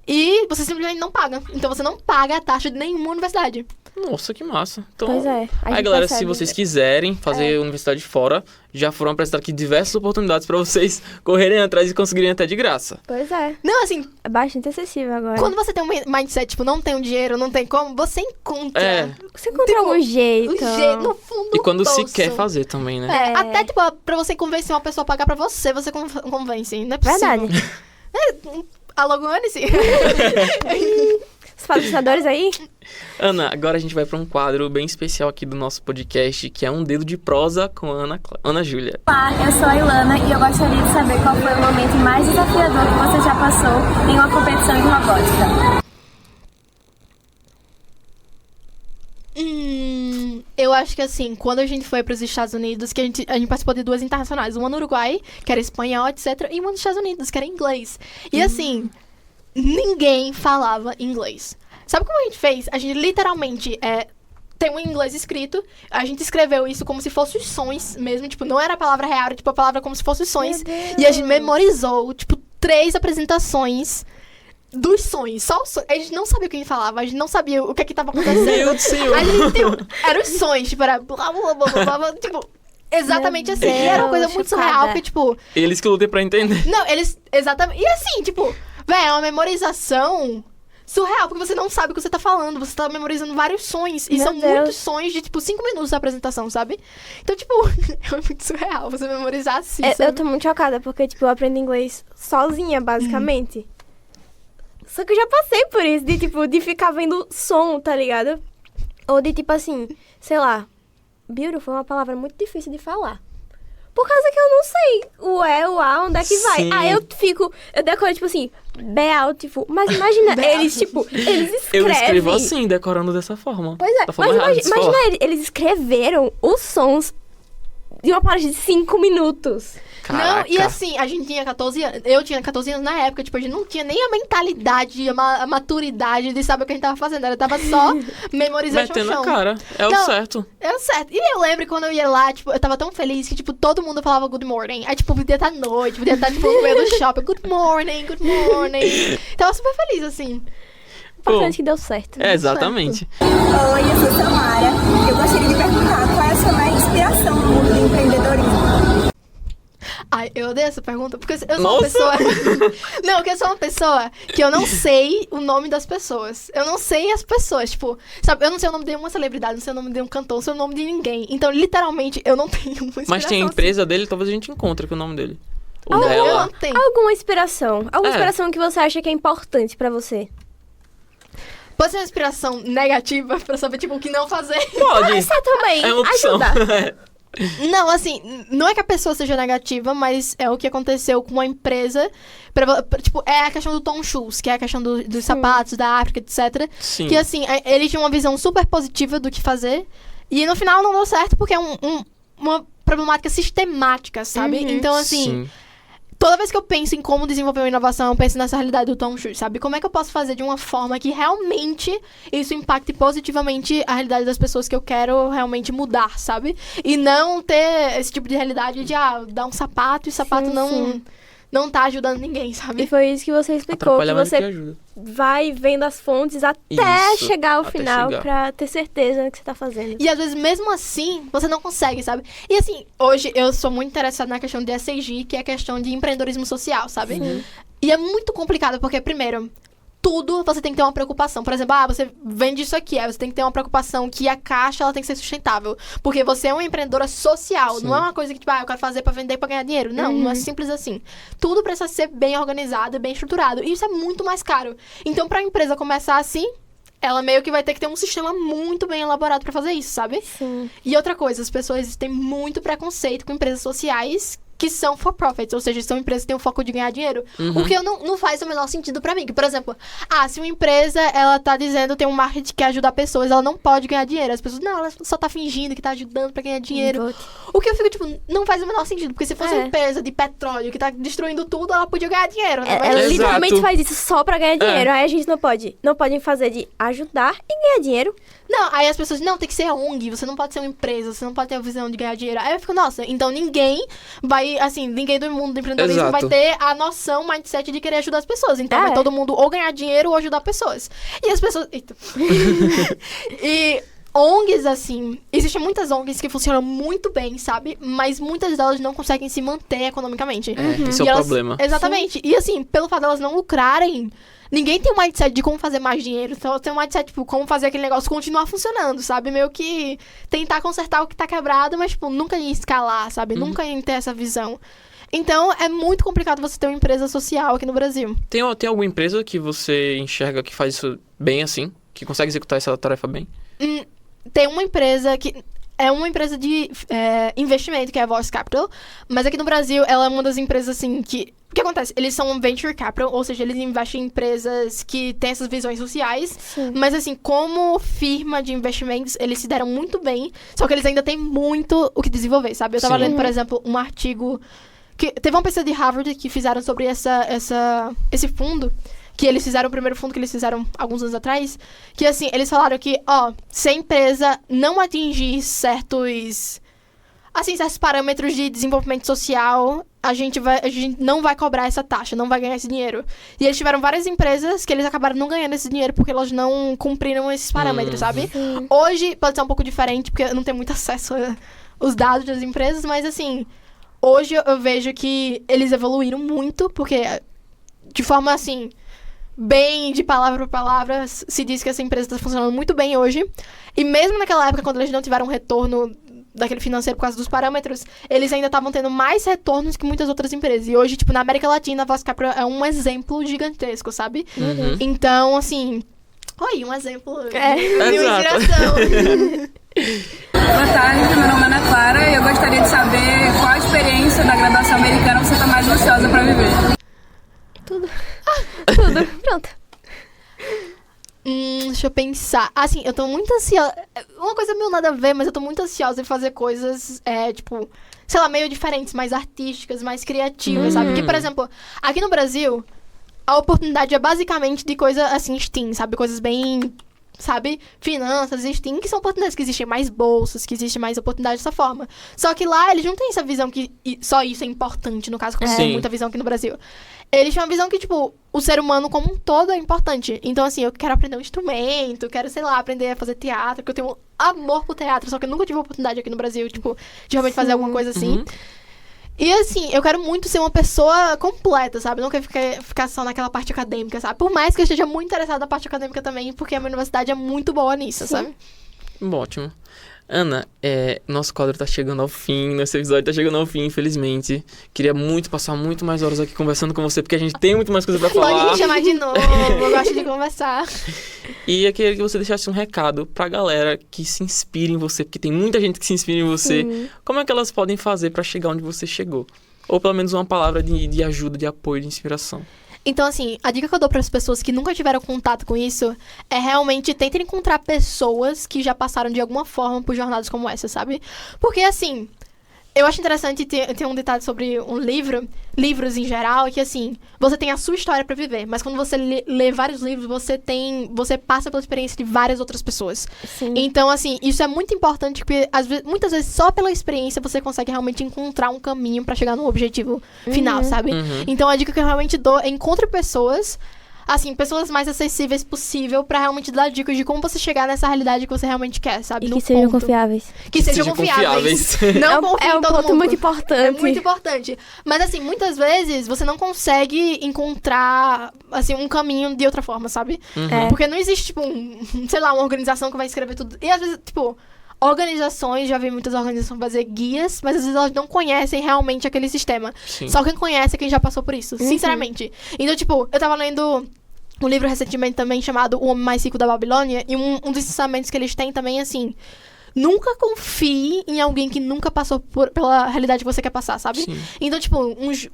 e você simplesmente não paga. Então você não paga a taxa de nenhuma universidade. Nossa, que massa. Então, Pois é. aí, galera, se vocês quiserem fazer universidade fora, já foram apresentadas aqui diversas oportunidades pra vocês correrem atrás e conseguirem até de graça. Pois é. Não, assim... É bastante acessível agora. Quando você tem um mindset, tipo, não tenho dinheiro, não tem como, você encontra... Você encontra algum jeito. Um jeito, no fundo do E quando se bolso. quer fazer também, né? Até, tipo, pra você convencer uma pessoa a pagar pra você, você convence. Não é possível. Verdade. Alô, Guanice? Os patrocinadores aí? Ana, agora a gente vai pra um quadro bem especial aqui do nosso podcast, que é Um Dedo de Prosa com a Ana Júlia. Olá, eu sou a Ilana e eu gostaria de saber qual foi o momento mais desafiador que você já passou em uma competição de robótica. Eu acho que assim, quando a gente foi para os Estados Unidos, que a gente participou de 2 internacionais, uma no Uruguai, que era espanhol, etc, e uma nos Estados Unidos, que era inglês. E assim, ninguém falava inglês. Sabe como a gente fez? A gente literalmente tem um inglês escrito, a gente escreveu isso como se fossem sons mesmo, tipo, não era a palavra real, era tipo a palavra como se fossem sons. E a gente memorizou, tipo, 3 apresentações dos sonhos, só os sonhos. A gente não sabia o que a gente falava, a gente não sabia o que é que tava acontecendo. Meu Deus do céu. A gente, eram os sonhos, tipo, era blá, blá, blá, blá, blá, tipo, exatamente assim. E era uma coisa muito surreal, porque, tipo... Eles que lutem pra entender. Não, eles, exatamente, e assim, tipo, é uma memorização surreal, porque você não sabe o que você tá falando, você tá memorizando vários sonhos, e Meu são Deus. muitos sonhos de, tipo, 5 minutos da apresentação, sabe? Então, tipo, é muito surreal você memorizar assim, sabe? Eu tô muito chocada, porque, tipo, eu aprendo inglês sozinha, basicamente. Só que eu já passei por isso, de, tipo, de ficar vendo som, tá ligado? Ou de, tipo, assim, sei lá, beautiful é uma palavra muito difícil de falar. Por causa que eu não sei o E, o A, onde é que vai. Sim. Aí eu decoro, tipo assim, beautiful. Mas imagina, eles, tipo, eles Eu escrevem. escrevo assim, decorando dessa forma. Pois é, Da forma mas errada de se imagina falar. eles escreveram os sons de uma parte de 5 minutos. Caraca. Não, e assim, a gente tinha 14 anos. Eu tinha 14 anos na época, tipo, a gente não tinha nem a mentalidade, a maturidade de saber o que a gente tava fazendo. Ela tava só memorizando o Metendo a chão. cara. É o Não. certo. É certo. E eu lembro quando eu ia lá, tipo, eu tava tão feliz que, tipo, todo mundo falava good morning. Aí, tipo, podia estar noite, podia estar, tipo, no meio do shopping. Good morning, good morning. Tava super feliz, assim. Importante que deu certo. É, exatamente. Oi, eu sou Samara. Eu gostaria de perguntar qual é a sua maior inspiração no mundo do empreendedorismo? Ai, eu odeio essa pergunta, porque eu sou uma Nossa! pessoa... Não, porque eu sou uma pessoa que eu não sei o nome das pessoas. Eu não sei as pessoas, tipo... Sabe, eu não sei o nome de nenhuma celebridade, não sei o nome de um cantor, não sei o nome de ninguém. Então, literalmente, eu não tenho uma inspiração. Mas tem a assim. empresa dele, talvez a gente encontre com o nome dele. Ou Eu dela. não tenho. Alguma inspiração? Alguma É. inspiração que você acha que é importante pra você? Pode ser uma inspiração negativa pra saber, tipo, o que não fazer. Pode. Você também. É uma opção. Ajuda. Não, assim, não é que a pessoa seja negativa, mas é o que aconteceu com uma empresa. Tipo, é a questão do Tom Shoes, que é a questão dos sapatos, da África, etc. Sim. Que, assim, eles tinham uma visão super positiva do que fazer. E no final não deu certo porque é uma problemática sistemática, sabe? Uhum. Então, assim, Sim. toda vez que eu penso em como desenvolver uma inovação, eu penso nessa realidade do Tom Shoes, sabe? Como é que eu posso fazer de uma forma que realmente isso impacte positivamente a realidade das pessoas que eu quero realmente mudar, sabe? E não ter esse tipo de realidade de, dar um sapato e o sapato Sim. não tá ajudando ninguém, E sabe? foi isso que você explicou, Atrapalha que mais do que você ajuda. vai vendo as fontes até Isso, chegar ao até final chegar. pra ter certeza do que você tá fazendo. E às vezes, mesmo assim, você não consegue, sabe? E assim, hoje eu sou muito interessada na questão de SAG, que é a questão de empreendedorismo social, sabe? E é muito complicado, porque, primeiro, tudo você tem que ter uma preocupação. Por exemplo, você vende isso aqui, aí você tem que ter uma preocupação que a caixa ela tem que ser sustentável. Porque você é uma empreendedora social, Sim. não é uma coisa que, tipo, eu quero fazer pra vender pra ganhar dinheiro. Não, não é simples assim. Tudo precisa ser bem organizado e bem estruturado. E isso é muito mais caro. Então, pra empresa começar assim, ela meio que vai ter que ter um sistema muito bem elaborado pra fazer isso, sabe? Sim. E outra coisa, as pessoas têm muito preconceito com empresas sociais que são for profits, ou seja, são empresas que têm o foco de ganhar dinheiro. O que não faz o menor sentido pra mim. Que, por exemplo, se uma empresa, ela tá dizendo, tem um marketing que quer ajudar pessoas, ela não pode ganhar dinheiro. As pessoas, não, ela só tá fingindo que tá ajudando pra ganhar dinheiro. O que eu fico, tipo, não faz o menor sentido. Porque se fosse uma empresa de petróleo que tá destruindo tudo, ela podia ganhar dinheiro, né? Mas- Ela Exato. literalmente faz isso só pra ganhar dinheiro. Aí a gente não pode. Não podem fazer de ajudar e ganhar dinheiro. Não, aí as pessoas, não, tem que ser ONG, você não pode ser uma empresa, você não pode ter a visão de ganhar dinheiro. Aí eu fico, nossa, então ninguém vai, assim, ninguém do mundo do empreendedorismo Exato. vai ter a noção, o mindset de querer ajudar as pessoas. Então É. vai todo mundo ou ganhar dinheiro ou ajudar pessoas. E as pessoas... Eita. E ONGs, assim, existem muitas ONGs que funcionam muito bem, sabe? Mas muitas delas não conseguem se manter economicamente. Esse é E o elas- problema. Exatamente. E assim, pelo fato delas não lucrarem, ninguém tem um mindset de como fazer mais dinheiro. Então tem um mindset, tipo, como fazer aquele negócio continuar funcionando, sabe? Meio que tentar consertar o que tá quebrado, mas, tipo, nunca em escalar, sabe? Nunca em ter essa visão. Então, é muito complicado você ter uma empresa social aqui no Brasil. Tem alguma empresa que você enxerga que faz isso bem assim? Que consegue executar essa tarefa bem? Tem uma empresa que... É uma empresa de investimento, que é a Voice Capital. Mas aqui no Brasil, ela é uma das empresas, assim, que... O que acontece? Eles são venture capital, ou seja, eles investem em empresas que têm essas visões sociais. Sim. Mas, assim, como firma de investimentos, eles se deram muito bem. Só que eles ainda têm muito o que desenvolver, sabe? Eu tava Sim. lendo, por exemplo, um artigo... que teve uma pesquisa de Harvard que fizeram sobre esse fundo. Que eles fizeram o primeiro fundo que eles fizeram alguns anos atrás. Que, assim, eles falaram que, se a empresa não atingir certos parâmetros de desenvolvimento social, a gente não vai cobrar essa taxa, não vai ganhar esse dinheiro. E eles tiveram várias empresas que eles acabaram não ganhando esse dinheiro porque elas não cumpriram esses parâmetros, sabe? Hoje pode ser um pouco diferente, porque eu não tenho muito acesso aos dados das empresas, mas, assim, hoje eu vejo que eles evoluíram muito, porque, de forma, assim... bem de palavra por palavra, se diz que essa empresa está funcionando muito bem hoje. E mesmo naquela época, quando eles não tiveram um retorno daquele financeiro por causa dos parâmetros, eles ainda estavam tendo mais retornos que muitas outras empresas. E hoje, tipo, na América Latina, a Voz Capra é um exemplo gigantesco, sabe? Então, assim... um exemplo de uma inspiração. Boa tarde, meu nome é Ana Clara e eu gostaria de saber qual a experiência da graduação americana você está mais ansiosa para viver. Tudo. Pronto. Deixa eu pensar. Assim, eu tô muito ansiosa. Uma coisa meio nada a ver, mas eu tô muito ansiosa em fazer coisas, tipo, sei lá, meio diferentes, mais artísticas, mais criativas, sabe? Porque, por exemplo, aqui no Brasil, a oportunidade é basicamente de coisa assim, STEAM, sabe? Coisas bem, sabe? Finanças, STEAM, que são oportunidades que existem mais bolsas, que existe mais oportunidade dessa forma. Só que lá eles não têm essa visão que só isso é importante, no caso, como tem muita visão aqui no Brasil. Eles têm uma visão que, tipo, o ser humano como um todo é importante. Então, assim, eu quero aprender um instrumento, quero, sei lá, aprender a fazer teatro, porque eu tenho amor por teatro, só que eu nunca tive a oportunidade aqui no Brasil, tipo, de realmente fazer alguma coisa assim. E assim, eu quero muito ser uma pessoa completa, sabe? Não quero ficar só naquela parte acadêmica, sabe? Por mais que eu esteja muito interessada na parte acadêmica também, porque a minha universidade é muito boa nisso, sabe? Ótimo. Ana, nosso quadro tá chegando ao fim, nosso episódio tá chegando ao fim, infelizmente. Queria muito passar muito mais horas aqui conversando com você, porque a gente tem muito mais coisa pra falar. Pode me chamar de novo, eu gosto de conversar. E eu queria que você deixasse um recado pra galera que se inspira em você, porque tem muita gente que se inspira em você. Sim. Como é que elas podem fazer pra chegar onde você chegou? Ou pelo menos uma palavra de ajuda, de apoio, de inspiração. Então, assim, a dica que eu dou para as pessoas que nunca tiveram contato com isso é realmente tentem encontrar pessoas que já passaram de alguma forma por jornadas como essa, sabe? Porque, assim, eu acho interessante ter um detalhe sobre livros em geral, que, assim, você tem a sua história para viver, mas quando você lê vários livros, você passa pela experiência de várias outras pessoas. Sim. Então, assim, isso é muito importante, porque muitas vezes só pela experiência você consegue realmente encontrar um caminho para chegar no objetivo final, sabe? Então, a dica que eu realmente dou é encontre pessoas, assim, pessoas mais acessíveis possível pra realmente dar dicas de como você chegar nessa realidade que você realmente quer, sabe? E No que sejam ponto. confiáveis. Que sejam confiáveis. Não confie É em um todo ponto mundo. muito importante. É muito importante. Mas, assim, muitas vezes você não consegue encontrar, assim, um caminho de outra forma, sabe? Porque não existe, tipo, sei lá, uma organização que vai escrever tudo. E, às vezes, tipo, organizações, já vi muitas organizações fazer guias, mas às vezes elas não conhecem realmente aquele sistema. Sim. Só quem conhece é quem já passou por isso, sinceramente. Então, tipo, eu tava lendo um livro recentemente também chamado O Homem Mais Rico da Babilônia, e um dos ensinamentos que eles têm também, assim, nunca confie em alguém que nunca passou pela realidade que você quer passar, sabe? Sim. Então, tipo,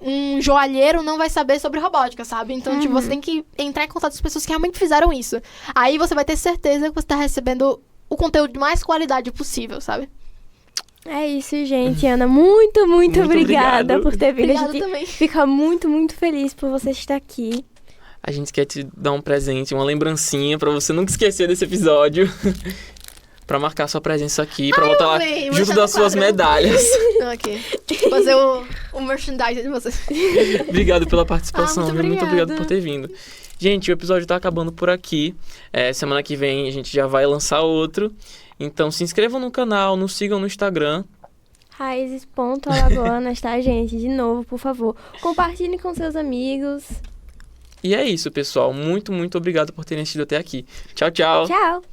um joalheiro não vai saber sobre robótica, sabe? Então, tipo, você tem que entrar em contato com as pessoas que realmente fizeram isso. Aí você vai ter certeza que você tá recebendo o conteúdo de mais qualidade possível, sabe? É isso, gente. Ana, muito, muito obrigada obrigado. por ter vindo. Obrigada A gente também. fica muito, muito feliz por você estar aqui. A gente quer te dar um presente, uma lembrancinha pra você nunca esquecer desse episódio. Pra marcar sua presença aqui, pra botar lá amei, vou junto deixar das no suas quadro. medalhas. Ok. Fazer o merchandising de vocês. Obrigado pela participação, muito viu? Muito obrigado obrigada. por ter vindo. Gente, o episódio tá acabando por aqui. Semana que vem a gente já vai lançar outro. Então se inscrevam no canal, nos sigam no Instagram. Raízes.alagoanas, tá, gente? De novo, por favor. Compartilhem com seus amigos. E é isso, pessoal. Muito, muito obrigado por terem assistido até aqui. Tchau, tchau. Tchau!